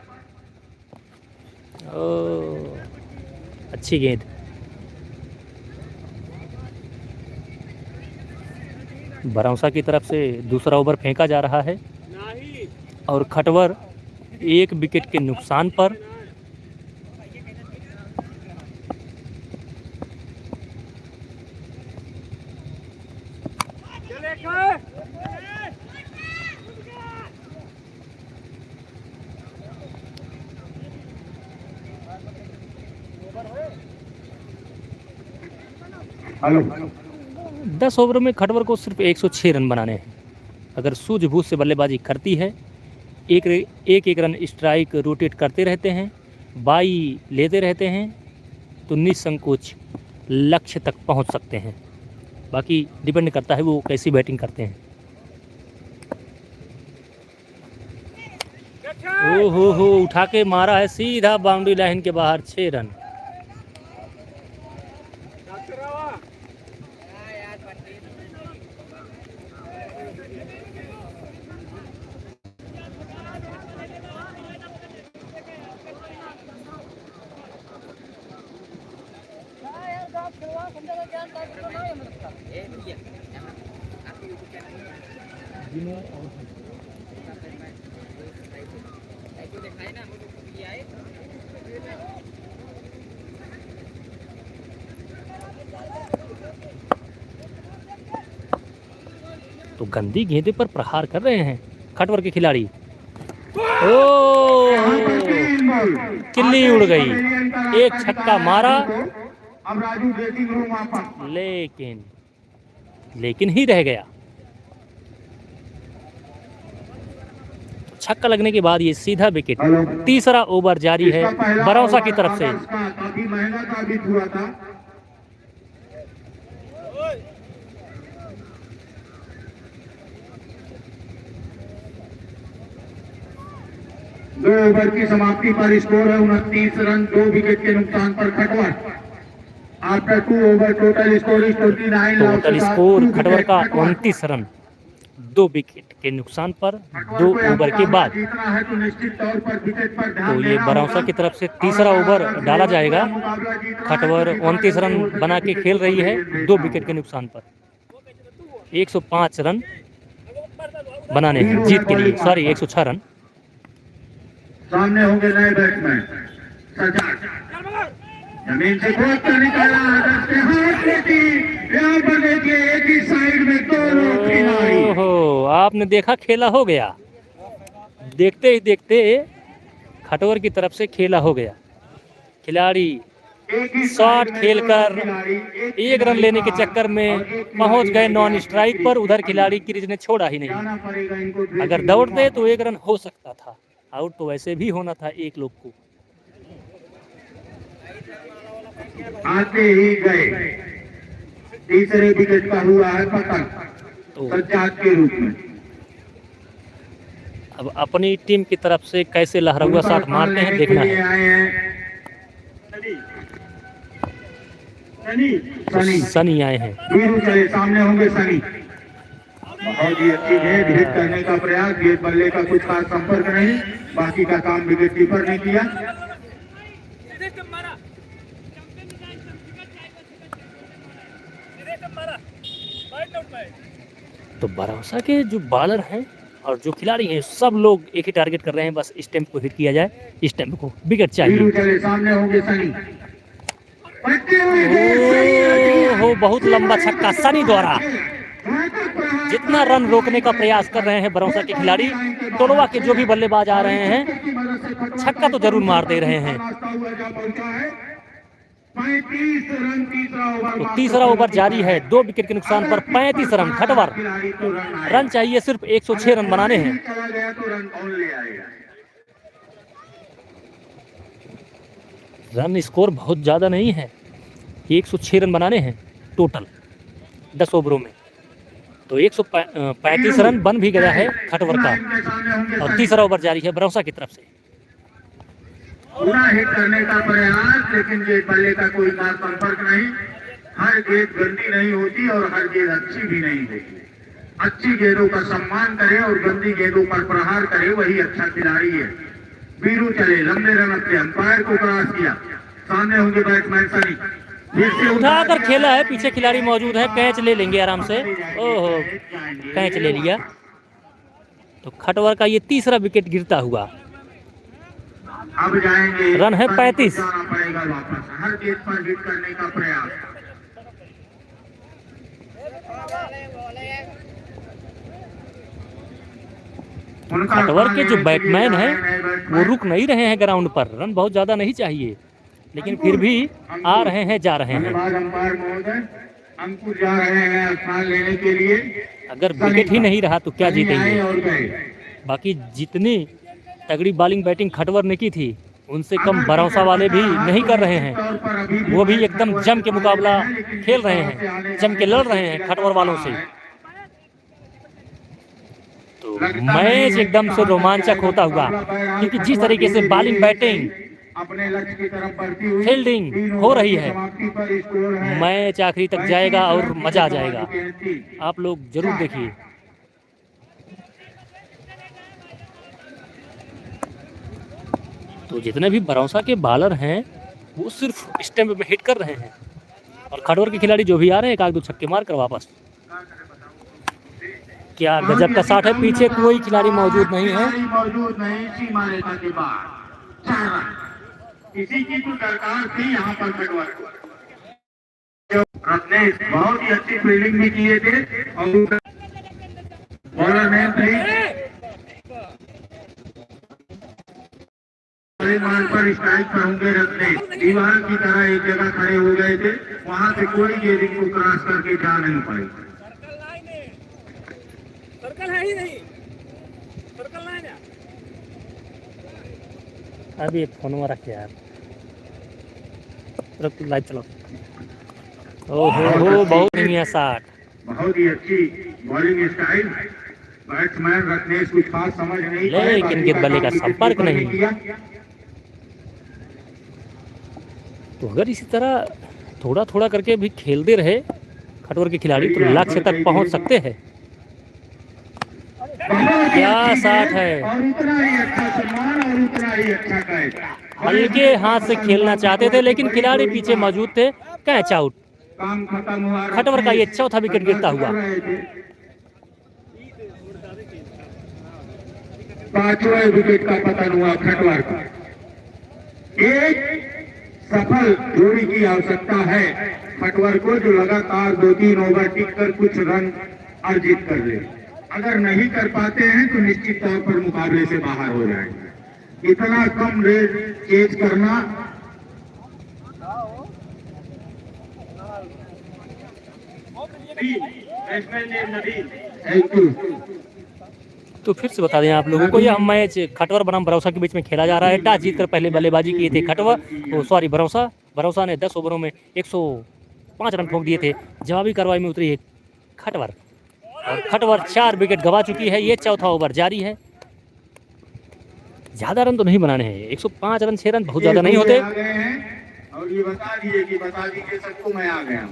Speaker 1: ओ, अच्छी गेंद। भरौसा की तरफ से दूसरा ओवर फेंका जा रहा है, और खटवर 1 विकेट के नुकसान पर।
Speaker 2: हेलो।
Speaker 1: 10 ओवरों में खटवर को सिर्फ 106 रन बनाने हैं। अगर सूझबूझ से बल्लेबाजी करती है एक एक रन स्ट्राइक रोटेट करते रहते हैं, बाई लेते रहते हैं, तो निसंकोच लक्ष्य तक पहुंच सकते हैं। बाकी डिपेंड करता है वो कैसी बैटिंग करते हैं। ओ हो उठा के मारा है सीधा बाउंड्री लाइन के बाहर, 6 रन। तो गंदी गेंदे पर प्रहार कर रहे हैं खटवर के खिलाड़ी। ओ किल्ली उड़ गई, एक छक्का मारा,
Speaker 2: अब राजू ड्रेसिंग रूम वापस।
Speaker 1: लेकिन ही रह गया। छक्का लगने के बाद ये सीधा विकेट। तीसरा ओवर जारी है बरौसा की तरफ से।
Speaker 2: काफी महंगा साबित हुआ था। दो ओवर की समाप्ति पर स्कोर है 29 रन, 2 विकेट के नुकसान पर Khatwar. After 2 over total score is 29।
Speaker 1: Total score Khatwar का 29 रन, 2 विकेट के नुकसान पर 2 ओवर के बाद। तो ये बरौसा की तरफ से तीसरा ओवर डाला जाएगा। खटवर 29 रन बना के खेल रही है 2 विकेट के नुकसान पर। 105 रन बनाने हैं जीत के लिए, सॉरी 106 रन।
Speaker 2: सामने होंगे नए बैट्समैन। जमीन से खोद कर निकाला, आदर्श के हाथ लेती। यहाँ पर देखिए एक ही साइड में 2 लोग खिलाड़ी।
Speaker 1: ओहो, आपने देखा खेला हो गया। देखते ही देखते खटवर की तरफ से खेला हो गया। खिलाड़ी शॉट खेलकर 1 रन लेने के चक्कर में पहुंच गए नॉन स्ट्राइक पर। उधर खिलाड़ी क्रीज ने छोड़ा ही नहीं। अगर दौड़ते तो 1 रन हो सकता था। आउट तो वैसे भी होना था एक लोग को।
Speaker 2: आते ही गए। तीसरे विकेट का हुआ है पतन सज्जाद के रूप में।
Speaker 1: अब अपनी टीम की तरफ से कैसे लहरा हुआ शॉट मारते हैं देखना है। सनी आए हैं।
Speaker 2: वीरू चले, सामने होंगे सनी। बहुत ही अच्छी गेंद हिट करने का प्रयास। गेंद बल्ले का कुछ खास संपर्क नहीं, बाकी का काम विकेट कीपर ने किया।
Speaker 1: तो बरौसा के जो बॉलर हैं और जो खिलाड़ी हैं सब लोग एक ही टारगेट कर रहे हैं, बस स्टंप को हिट किया जाए, स्टंप को विकेट चाहिए।
Speaker 2: चले, सामने होंगे सनी।
Speaker 1: हो बहुत लंबा छक्का सनी द्वारा। जितना रन रोकने का प्रयास कर रहे हैं बरौसा के खिलाड़ी, टोलवा के जो भी बल्लेबाज आ रहे हैं छक्का तो जरूर मार दे रहे हैं। तो तीसरा ओवर जारी है 2 विकेट के नुकसान पर 35 रन। खटवर रन चाहिए सिर्फ 106 रन बनाने हैं। रन स्कोर बहुत ज्यादा नहीं है, 106 रन बनाने हैं टोटल 10 ओवरों में। तो 135 रन बन भी गया है खटवर का। और तीसरा ओवर जारी है बरौसा की तरफ से।
Speaker 2: पूरा हिट करने का प्रयास, लेकिन गेंद बल्ले का कोई खास संपर्क नहीं। हर गेंद गंदी नहीं होती और हर गेंद अच्छी भी नहीं होती। अच्छी गेंदों का सम्मान करे और गंदी गेंदों पर प्रहार करे, वही अच्छा खिलाड़ी है। वीरू चले, लंबे रन अपने अंपायर को क्रॉस किया। सामने होंगे बैट्समैन सनी।
Speaker 1: उठाकर खेला है, पीछे खिलाड़ी मौजूद है, कैच ले लेंगे आराम से। ओहो, कैच ले लिया। तो खटवर का ये तीसरा विकेट गिरता हुआ।
Speaker 2: अब जाएंगे,
Speaker 1: रन है 35।
Speaker 2: पड़ेगा वापस हर गेंद पर हिट करने का प्रयास।
Speaker 1: खटवर के जो बैट्समैन हैं वो रुक नहीं रहे हैं ग्राउंड पर। रन बहुत ज्यादा नहीं चाहिए, लेकिन फिर भी आ रहे हैं, जा रहे हैं।
Speaker 2: अंपायर महोदय अंकुर जा रहे हैं स्थान लेने के लिए।
Speaker 1: अगर विकेट ही नहीं रहा तो क्या जीतेंगे।
Speaker 2: और गए
Speaker 1: बाकी जितनी तगड़ी बॉलिंग बैटिंग खटवर ने की थी उनसे कम भरोसा वाले भी नहीं कर रहे हैं। वो भी एकदम जम के मुकाबला खेल रहे हैं, जम के लड़ रहे हैं खटवर वालों से। तो मैच एकदम से रोमांचक होता हुआ, क्योंकि जिस तरीके से बॉलिंग बैटिंग
Speaker 2: अपने लक्ष्य की तरफ बढ़ती हुई
Speaker 1: फील्डिंग हो रही है,
Speaker 2: समाप्ति पर स्कोर है।
Speaker 1: मैच आखिरी तक जाएगा और मजा आ जाएगा। आप लोग जरूर देखिए। तो जितने भी भरोसा के बॉलर हैं वो सिर्फ स्टंप में हिट कर रहे हैं, और खटवर के खिलाड़ी जो भी आ रहे हैं एक आध दो छक्के मार कर वापस। क्या गजब का शॉट है, पीछे कोई खिलाड़ी मौजूद नहीं है।
Speaker 2: मौजूद नहीं, सीमा रेखा के बाहर 4 रन। इसी की तो दरकार थी यहाँ पर खटवर को। रत्नेश बहुत ही अच्छी फील्डिंग भी किए थे और बॉलर ने मान पर स्ट्राइक पर होंगे रत्नेश। दीवार की तरह एक जगह खड़े हो गए थे, वहां से कोई गेंद को क्रॉस करके जा नहीं पाई।
Speaker 6: सर्कल है ही नहीं, सर्कल लाइन है।
Speaker 1: अभी फोन में रख यार, लाइव चलो। ओहो बहुत ही शॉट,
Speaker 2: बहुत ही अच्छी बॉलिंग स्टाइल। बैट्समैन रत्नेश कुछ खास समझ नहीं पाए,
Speaker 1: लेकिन गेंदबाजी का संपर्क नहीं। तो अगर इसी तरह थोड़ा थोड़ा करके भी खेलते रहे खटवर के खिलाड़ी तो लक्ष्य तक पहुंच सकते हैं। क्या शॉट है,
Speaker 2: और उतना ही अच्छा सम्मान और उतना ही अच्छा कैच।
Speaker 1: हल्के हाथ से खेलना चाहते थे लेकिन खिलाड़ी पीछे मौजूद थे। Catch out.
Speaker 2: काम खत्म हुआ।
Speaker 1: खटवर का ये चौथा विकेट गिरता हुआ।
Speaker 2: 5वें विकेट का पतन हुआ खटवर का। एक सफल जोड़ी की आवश्यकता है खटवर को, जो लगातार 2-3 ओवर टिककर कुछ रन अर्जित कर ले। अगर नहीं कर पाते हैं तो निश्चित तौर पर मुकाबले से बाहर हो जाएंगे। इतना कम रेट चेज करना थैंक यू।
Speaker 1: तो फिर से बता दें आप लोगों को, यह मैच खटवर बनाम भरोसा के बीच में खेला जा रहा है। टॉस जीतकर पहले बल्लेबाजी किए थे खटवर, भरोसा ने 10 ओवरों में 105 रन ठोक दिए थे। जवाबी कार्रवाई में उतरी है खटवर, और खटवर 4 विकेट गंवा चुकी है। ये चौथा ओवर जारी है। ज्यादा रन तो नहीं बनाने हैं, 105 रन 6 रन बहुत ज्यादा नहीं होते।
Speaker 2: और ये बता दीजिए सबको मैं आ गया।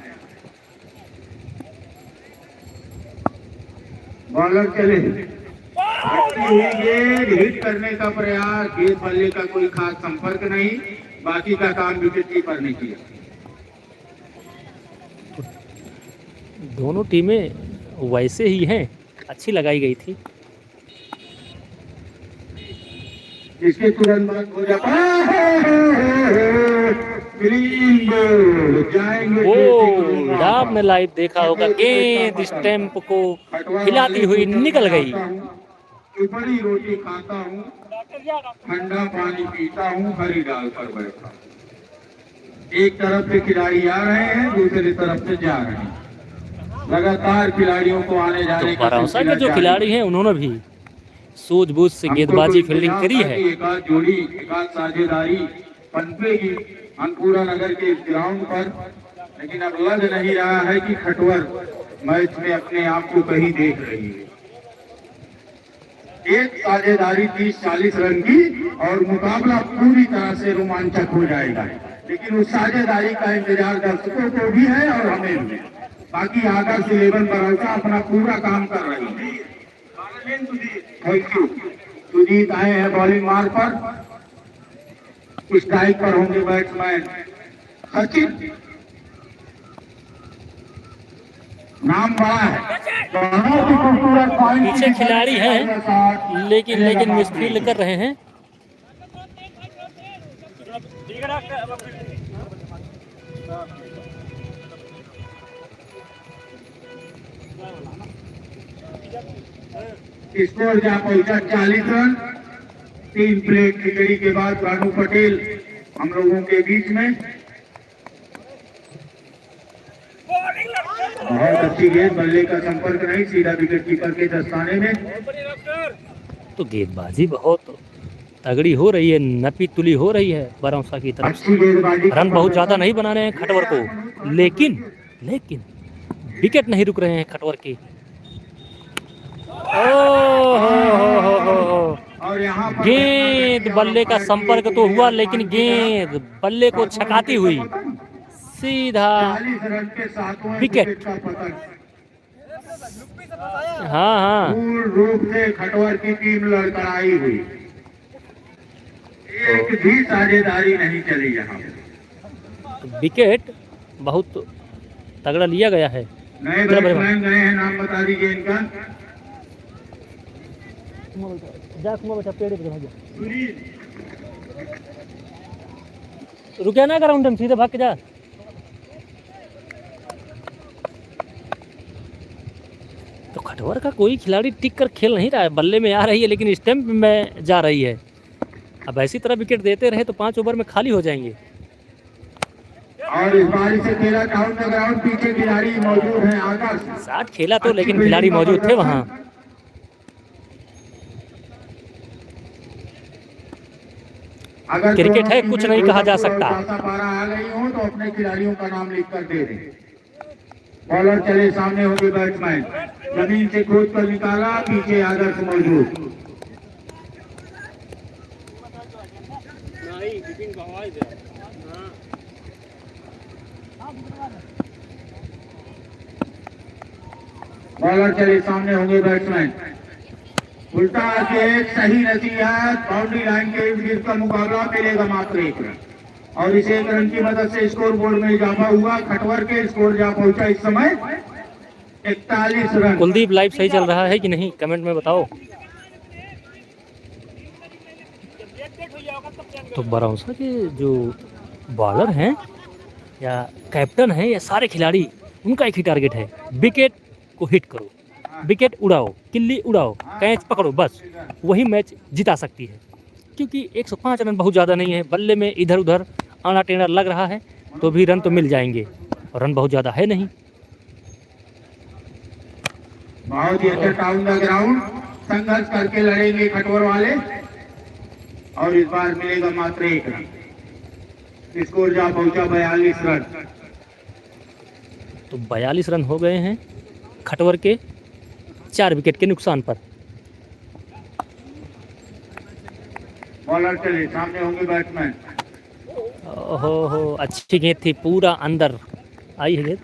Speaker 2: बॉलर चले, हिट करने का प्रयास, गेंद बल्ले का कोई खास संपर्क नहीं, बाकी का काम विकेट कीपर ने किया।
Speaker 1: दोनों टीमें वैसे ही हैं, अच्छी लगाई गई थी।
Speaker 2: इसके तुरंत बाद हो जाता
Speaker 1: वो आपने लाइव देखा होगा, गेंद स्टैंप को हिलाती हुई निकल गई।
Speaker 2: बड़ी रोटी खाता हूँ, ठंडा पानी पीता हूँ, हरी डाल पर बैठा। एक तरफ से खिलाड़ी आ रहे हैं, दूसरी तरफ से जा रहे हैं। लगातार खिलाड़ियों को आने जाने
Speaker 1: का भरोसा के जो खिलाड़ी हैं उन्होंने भी सूझबूझ से गेंदबाजी फील्डिंग करी है।
Speaker 2: एक जोड़ी, एक साझेदारी पनपेगी अनपुरा नगर के ग्राउंड पर, लेकिन अब लग नहीं रहा है कि खटवर मैच में अपने आप को कहीं देख रही है। एक साझेदारी 30-40 रन की और मुकाबला पूरी तरह से रोमांचक हो जाएगा, लेकिन उस साझेदारी का इंतजार दर्शकों को भी है और हमें भी। बाकी आदर्श 11 भरोसा अपना पूरा काम कर रही है। Thank you. सुजीत आए हैं बॉलिंग मार पर, स्ट्राइक पर होंगे बैट्समैन सचिन। नाम बड़ा है,
Speaker 1: पीछे खिलाड़ी हैं लेकिन मिसफील्ड कर रहे हैं।
Speaker 2: स्कोर जा पहुंचा 40 रन। 3 प्लेट खिचड़ी के बाद रानू पटेल हम लोगों के बीच में। बहुत अच्छी गेंद, बल्ले का संपर्क नहीं, सीधा विकेट कीपर के दस्ताने में।
Speaker 1: तो गेंदबाजी बहुत तगड़ी हो रही है, नपी तुली हो रही है बाराउसा की तरफ से।
Speaker 2: अच्छी गेंदबाजी
Speaker 1: रन बहुत ज़्यादा नहीं बना रहे हैं खटवर को, लेकिन विकेट नहीं रुक रहे हैं खटवर के।
Speaker 2: और यहाँ पर
Speaker 1: गेंद बल्ले का संपर्क तो हुआ, लेकिन गेंद बल्ले को छकाती हुई सीधा
Speaker 2: 40 रन के सातवें
Speaker 1: विकेट।
Speaker 2: का पतन।
Speaker 1: हाँ
Speaker 2: पूर्ण रूप से खटवर की टीम लड़खड़ाई हुई, एक भी साझेदारी नहीं चली यहाँ।
Speaker 1: विकेट बहुत तगड़ा लिया गया है।
Speaker 2: नए बैट्समैन गए हैं, नाम बता दीजिए इनका।
Speaker 1: रुकिया ना ग्राउंड में, सीधे भाग के जा। तो खटवर का कोई खिलाड़ी टिक कर खेल नहीं रहा है, बल्ले में आ रही है लेकिन स्टंप में जा रही है। अब ऐसी तरह विकेट देते रहे तो 5 ओवर में खाली हो जाएंगे।
Speaker 2: और इस बारी से खेला डाउन द ग्राउंड, पीछे खिलाड़ी मौजूद हैं आकाश।
Speaker 1: 60 खेला तो, लेकिन खिलाड़ी मौजूद थे वहाँ।
Speaker 2: अगर
Speaker 1: क्रिकेट है, कुछ नहीं कहा जा सकता।
Speaker 2: 12 आ गई हो तो अपने खिलाड़ियों का नाम लिख कर दे दें। बॉलर चले, सामने होंगे बैट्समैन, जमीन से खोद कर निकाला, पीछे आदर्श मौजूद। बॉलर चले, सामने होंगे बैट्समैन, उल्टा के सही नसीहत, बाउंड्री लाइन के इर्द गिर्द का मुकाबला, मिलेगा मात्र 1 रन। और इस 1 रन की मदद से स्कोर बोर्ड में इजाफा हुआ। खटवर के स्कोर जा पहुंचा इस समय 41 रन।
Speaker 1: कुलदीप लाइव सही चल रहा है कि नहीं, कमेंट में बताओ। तो बाराउसा के जो बॉलर हैं या कैप्टन हैं या सारे खिलाड़ी, उनका एक ही टारगेट है, विकेट को हिट करो, विकेट उड़ाओ, किल्ली उड़ाओ, कैच पकड़ो, बस वही मैच जिता सकती है। क्योंकि 105 रन बहुत ज़्यादा नहीं है, बल्ले में इधर उधर आना टेढ़ा लग रहा है तो भी रन तो मिल जाएंगे, और रन बहुत ज़्यादा है नहीं।
Speaker 2: बहुत ही अच्छा डाउन द ग्राउंड संघर्ष करके लड़ेंगे खटवर वाले, और इस बार मिलेगा मात्र 1 रन। स्कोर जा पहुंचा 42 रन।
Speaker 1: तो 42 रन हो गए हैं खटवर के 4 विकेट के नुकसान पर।
Speaker 2: बॉलर चले, सामने होंगे बैट्समैन,
Speaker 1: ओहो, अच्छी गेंद थी, पूरा अंदर आई है गेंद।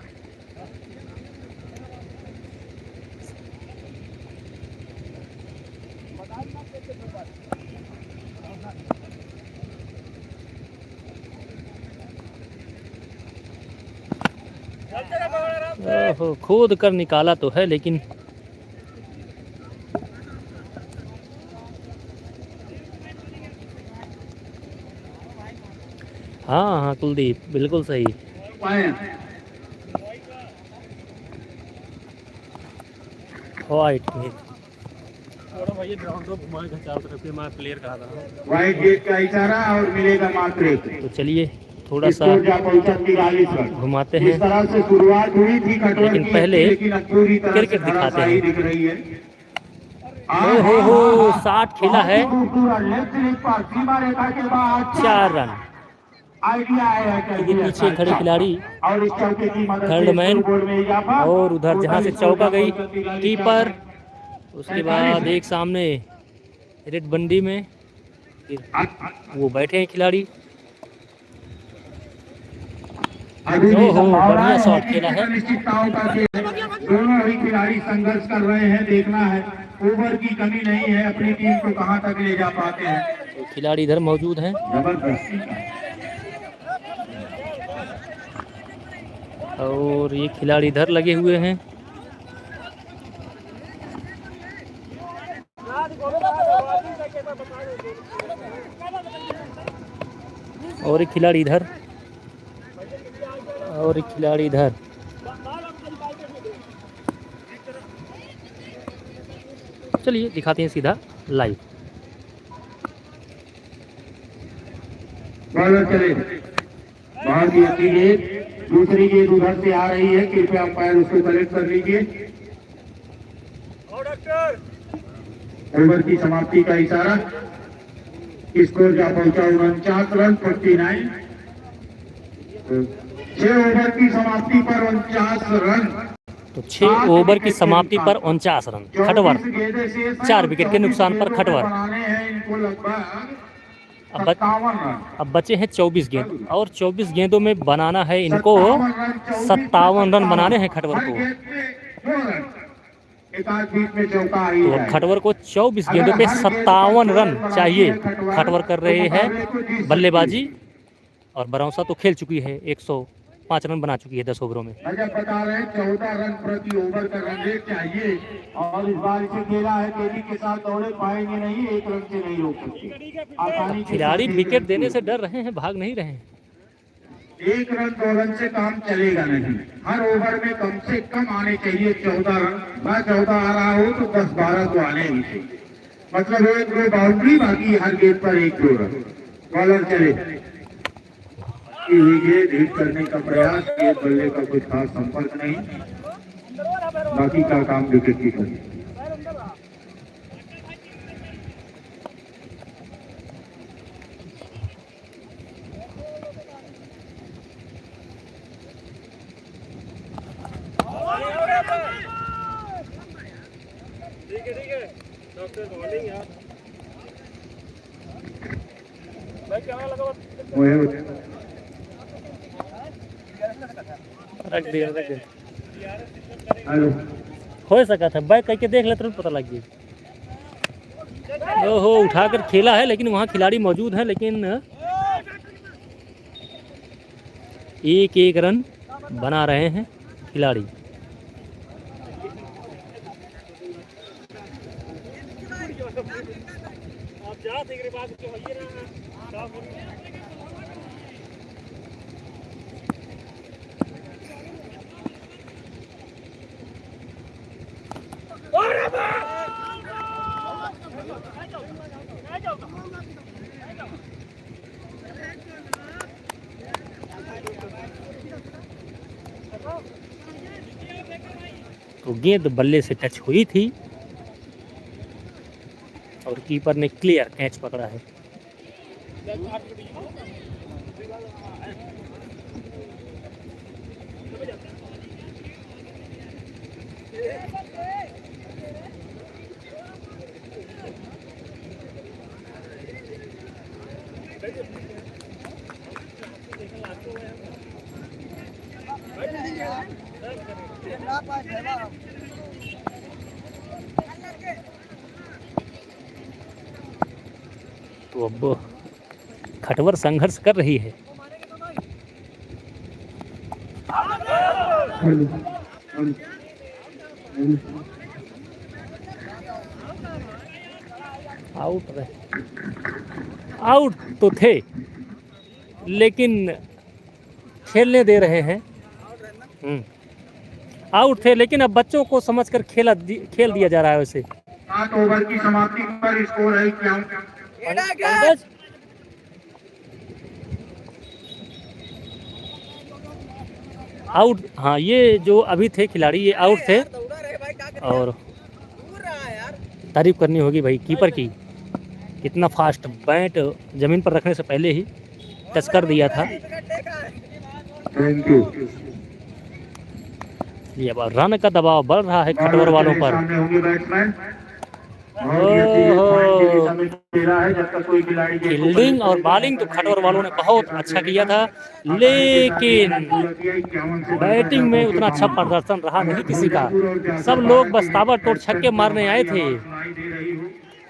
Speaker 1: ओहो, खोद कर निकाला तो है, लेकिन हाँ कुलदीप बिल्कुल सही। वाइट
Speaker 2: वाइट गेट का इशारा और मिलेगा मात्र 1।
Speaker 1: तो चलिए थोड़ा सा
Speaker 2: स्कोर जा पहुंचा 43 रन।
Speaker 1: घुमाते
Speaker 2: इस
Speaker 1: हैं,
Speaker 2: तरह से शुरुआत हुई थी खटवर
Speaker 1: लेकिन
Speaker 2: की,
Speaker 1: पहले
Speaker 2: लेकिन अब पूरी तरह से
Speaker 1: क्रिकेट दिखाते
Speaker 2: धराशायी
Speaker 1: हैं।
Speaker 2: दिख रही है।
Speaker 1: ओहो, 60 खेला है,
Speaker 2: लेफ्ट लेग पर सीमा रेखा के बाद
Speaker 1: 4 रन।
Speaker 2: आइडिया है
Speaker 1: ये पीछे खड़े खिलाड़ी,
Speaker 2: और इस चौके की मदद से
Speaker 1: थर्ड मैन,
Speaker 2: स्कोर बोर्ड में इजाफा,
Speaker 1: और उधर जहाँ से चौका गई कीपर, उसके बाद एक सामने रेड बंडी में वो बैठे हैं खिलाड़ी।
Speaker 2: अभी भी
Speaker 1: ओहो,
Speaker 2: संभावना
Speaker 1: बढ़िया
Speaker 2: है
Speaker 1: शॉट
Speaker 2: कि
Speaker 1: खेला है।
Speaker 2: अनिश्चितताओं का खेल है। दोनों ही खिलाड़ी संघर्ष कर रहे हैं, देखना है ओवर की कमी नहीं है, अपनी टीम को कहां तक ले जा पाते हैं।
Speaker 1: तो खिलाड़ी इधर मौजूद हैं
Speaker 2: जबरदस्त।
Speaker 1: और ये खिलाड़ी इधर लगे हुए हैं। और एक खिलाड़ी इधर, और एक खिलाड़ी इधर। चलिए दिखाते हैं सीधा लाइव।
Speaker 2: बॉलर चले, बहुत ही अच्छी गेंद, दूसरी गेंद उधर से आ रही है, कृपया अंपायर उसको कलेक्ट कर लीजिए। ओवर की समाप्ति का इशारा। स्कोर जा पहुंचा 49 रन 49। 6 ओवर की समाप्ति पर 49 रन।
Speaker 1: तो 6 ओवर की समाप्ति पर 49 रन। खटवर 4 विकेट के नुकसान पर खटवर। अब बचे हैं 24 गेंद और 24 गेंदों में बनाना है इनको 57 रन बनाने हैं खटवर को। तो खटवर को 24 गेंदों पे 57 रन चाहिए। खटवर कर रहे हैं बल्लेबाजी और बरौसा तो खेल चुकी है, 105 रन बना चुकी है 10 ओवरों में।
Speaker 2: बता रहे हैं 14 रन प्रति ओवर का रन रेट चाहिए और इस बार इसे खेला है तेजी के साथ, दौड़े पाएंगे नहीं, 1 रन से नहीं रोक सकते।
Speaker 1: खिलाड़ी विकेट देने से डर रहे हैं, भाग नहीं रहे हैं।
Speaker 2: 1 रन 2 रन से काम चलेगा नहीं। हर ओवर में कम से कम आने चाहिए 14 रन। मैं 14 आ रहा हूँ तो 10-12 तो आने ही चाहिए। मतलब 1-2 बाउंड्री, बाकी हर गेंद पर 1-2 रन। बॉलर चले गेंद हिट करने का प्रयास, ये बल्ले का कुछ खास संपर्क नहीं, बाकी का काम विकेट की करें।
Speaker 1: रख दिया हो सका था, बैक करके देख ले तुरंत पता लग गया। ओहो, उठाकर खेला है लेकिन वहाँ खिलाड़ी मौजूद है, लेकिन 1-1 रन बना रहे हैं खिलाड़ी। तो गेंद बल्ले से टच हुई थी और कीपर ने क्लियर कैच पकड़ा है। तो अब खटवर संघर्ष कर रही है। आउट तो थे लेकिन खेलने दे रहे हैं। आउट थे लेकिन अब बच्चों को समझकर खेल दिया जा रहा है। वैसे
Speaker 2: 7 ओवर की समाप्ति पर स्कोर है क्या?
Speaker 1: आउट। हाँ, ये जो अभी थे खिलाड़ी ये आउट थे और तारीफ करनी होगी भाई कीपर की। कितना फास्ट बैट जमीन पर रखने से पहले ही टच कर दिया था।
Speaker 2: Thank you.
Speaker 1: ये अब रन का दबाव बढ़ रहा है खटवर वालों पर। फील्डिंग और बॉलिंग तो खटवर वालों ने बहुत अच्छा किया था, लेकिन बैटिंग में उतना अच्छा प्रदर्शन रहा नहीं किसी का। सब लोग बस ताबड़तोड़ छक्के मारने आए थे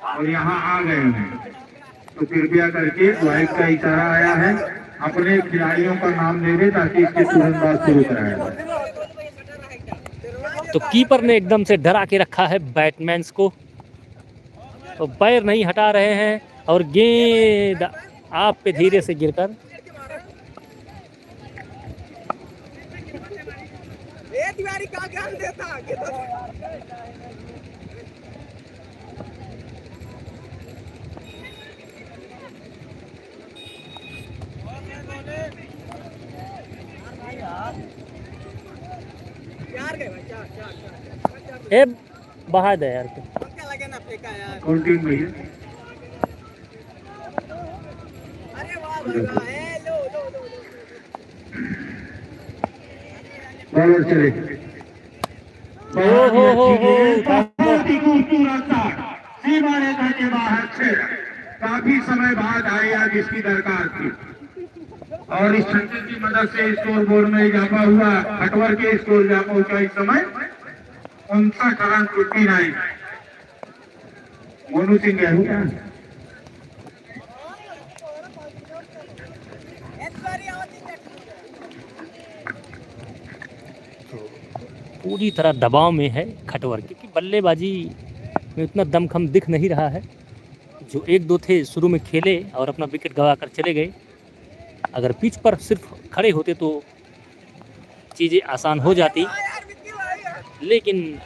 Speaker 2: और यहाँ आ गए हैं। तो कृपया करके वाइड का इशारा आया है, अपने खिलाड़ियों का नाम दे दे ताकि इसके तुरंत बाद शुरू कराया जाए।
Speaker 1: तो कीपर ने एकदम से डरा के रखा है बैट्समैन को, तो पैर नहीं हटा रहे हैं और गेंद आप पे धीरे से गिरकर
Speaker 3: तिवारी का ज्ञान देता। ए बहा दे यार।
Speaker 2: कौन टीम में है? बॉलर चले। बहुत ही खूबसूरत था, सीमा रेखा के बाहर 6 रन। काफी समय बाद आई आज इसकी दरकार थी और इस छक्के की मदद से स्कोर बोर्ड में इजाफा हुआ। खटवर के स्कोर जहाँ पहुंचा इस समय 59 रन 59। मोनू सिंह गया क्या?
Speaker 1: पूरी तरह दबाव में है खटवर, क्योंकि बल्लेबाजी में इतना दमखम दिख नहीं रहा है। जो 1-2 थे शुरू में खेले और अपना विकेट गंवा कर चले गए। अगर पिच पर सिर्फ खड़े होते तो चीज़ें आसान हो जाती, लेकिन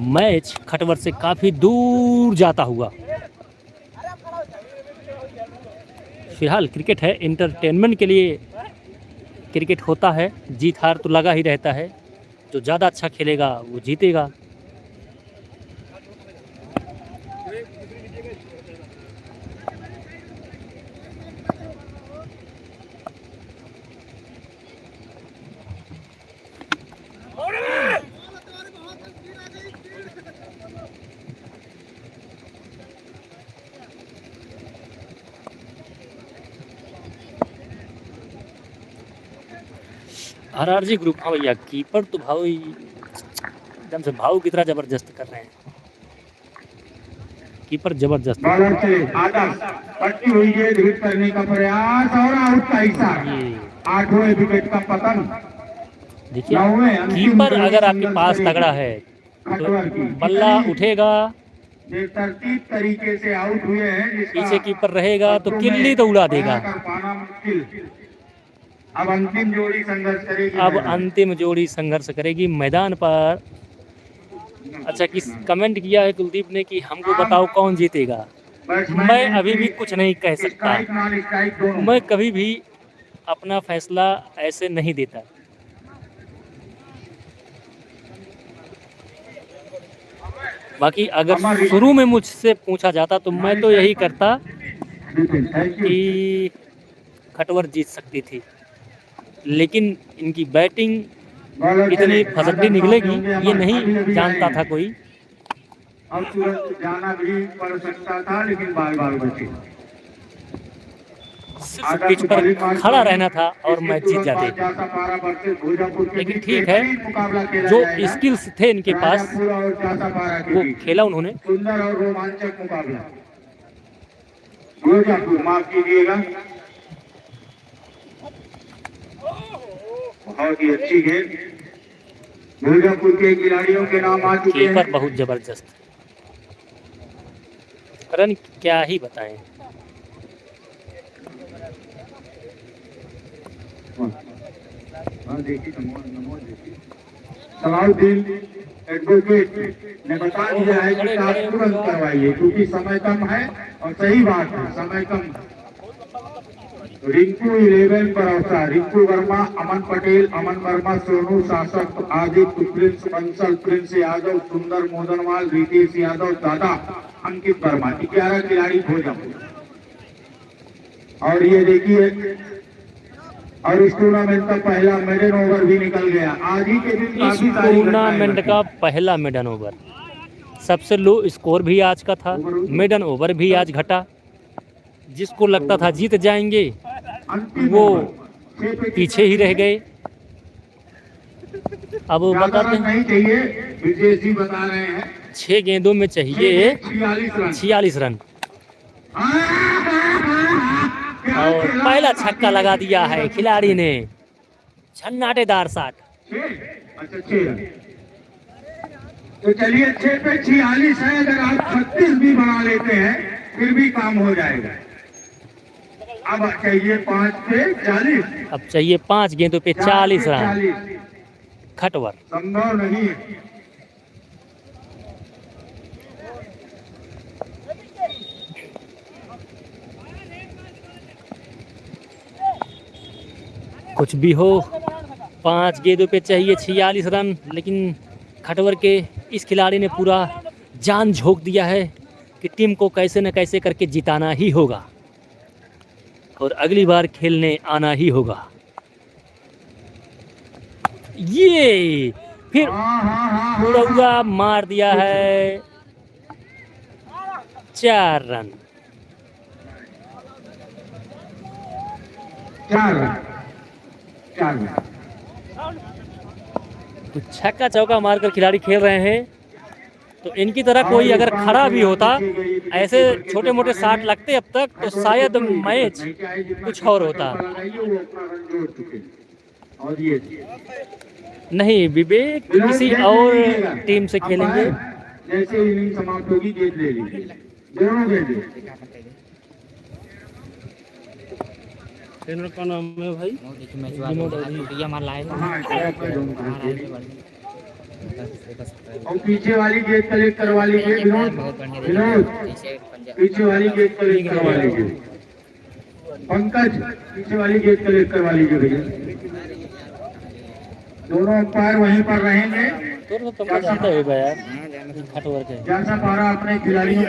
Speaker 1: मैच खटवर से काफ़ी दूर जाता हुआ। फिलहाल क्रिकेट है, एंटरटेनमेंट के लिए क्रिकेट होता है, जीत हार तो लगा ही रहता है। जो ज़्यादा अच्छा खेलेगा वो जीतेगा। आरआरजी ग्रुप, हाँ भैया, कीपर तो भाई एकदम से भाव की तरह जबरदस्त कर रहे हैं। कीपर जबरदस्त।
Speaker 2: बॉलर चले, आदर्श पट्टी हुई है, हिट करने का प्रयास और आउट का इशारा। 8वें विकेट का पतन।
Speaker 1: देखिए, कीपर अगर आपके पास तगड़ा है तो बल्ला उठेगा,
Speaker 2: तरतीब तरीके से आउट हुए हैं।
Speaker 1: पीछे कीपर रहेगा तो किल्ली तो उड़ा देगा।
Speaker 2: पाना मुश्किल। अब अंतिम जोड़ी संघर्ष करेगी।
Speaker 1: अब अंतिम जोड़ी संघर्ष करेगी मैदान पर। अच्छा, किस कमेंट किया है कुलदीप ने कि हमको बताओ कौन जीतेगा। मैं अभी भी कुछ नहीं कह सकता, मैं कभी भी अपना फैसला ऐसे नहीं देता। बाकी अगर शुरू में मुझसे पूछा जाता तो मैं तो यही करता कि खटवर जीत सकती थी, लेकिन इनकी बैटिंग इतनी फसड्डी निकलेगी ये नहीं जानता था कोई।
Speaker 2: अब तुरंत जाना भी पड़ सकता था, लेकिन बार-बार बचे।
Speaker 1: सिर्फ पिच पर खड़ा रहना था और मैच जीत जाते। लेकिन ठीक है, जो स्किल्स थे इनके पास वो खेला उन्होंने।
Speaker 2: सुंदर और रोमांचक मुकाबला। भोजापुर, माफ कीजिएगा, बहुत ही अच्छी गेंद। भोजापुर के खिलाड़ियों के नाम आ चुके हैं।
Speaker 1: कीपर बहुत जबरदस्त, रन क्या ही बताएं।
Speaker 2: सलाउद्दीन एडवोकेट ने बता दिया है कि आप तुरंत करवाइए, क्योंकि समय कम है। और सही बात है, समय कम। रिंकू 11 पर अवसर। रिंकू वर्मा, अमन पटेल, अमन वर्मा, सोनू शासक, आदित्य, प्रिंस बंसल, प्रिंस यादव, सुंदर मोदनवाल, रितेश यादव, दादा, अंकित वर्मा, 11 खिलाड़ी भोजपुर। और ये देखिए, और इस टूर्नामेंट का पहला मेडन ओवर भी निकल गया आज ही के दिन।
Speaker 1: इस टूर्नामेंट का पहला मेडन ओवर, सबसे लो स्कोर भी आज का था। मेडन ओवर भी आज घटा। जिसको लगता था जीत जाएंगे वो पीछे ही रह गए। अब वो बताते हैं,
Speaker 2: नहीं चाहिए, विजय जी बता रहे हैं
Speaker 1: 6 गेंदों में चाहिए 46 रन। और पहला छक्का लगा दिया है खिलाड़ी ने, छन्नाटेदार शॉट।
Speaker 2: अच्छा, 6 रन। तो चलिए, 6 पे 46 है। अगर आप 36 भी बना लेते हैं फिर भी काम हो जाएगा। अब चाहिए 5 पे 40।
Speaker 1: अब चाहिए 5 गेंदों पे 40 रन। खटवर
Speaker 2: संभव नहीं है।
Speaker 1: कुछ भी हो, 5 गेंदों पे चाहिए 46 रन। लेकिन खटवर के इस खिलाड़ी ने पूरा जान झोंक दिया है कि टीम को कैसे न कैसे करके जिताना ही होगा और अगली बार खेलने आना ही होगा। ये फिर उड़ा मार दिया है, 4 रन।
Speaker 2: 4 रन।
Speaker 1: तो छक्का चौका मारकर खिलाड़ी खेल रहे हैं। तो इनकी तरह कोई अगर खड़ा भी होता, ऐसे छोटे मोटे शॉट लगते अब तक, तो शायद मैच कुछ और होता। नहीं, विवेक किसी और टीम से खेलेंगे।
Speaker 2: जैसे इनिंग समाप्त होगी गेंद ले लीजिए, दोनों गेंदें।
Speaker 1: ट्रेनर का नाम है भाई
Speaker 2: और पीछे वाली गेंद कलेक्ट करवा लीजिए विनोद, पीछे वाली गेंद कलेक्ट करवा लीजिए। पंकज, पीछे वाली गेंद कलेक्ट करवा लीजिए भैया। दोनों अंपायर वहीं पर रहेंगे।
Speaker 1: तो यार,
Speaker 2: जैसा पारा अपने खिलाड़ियों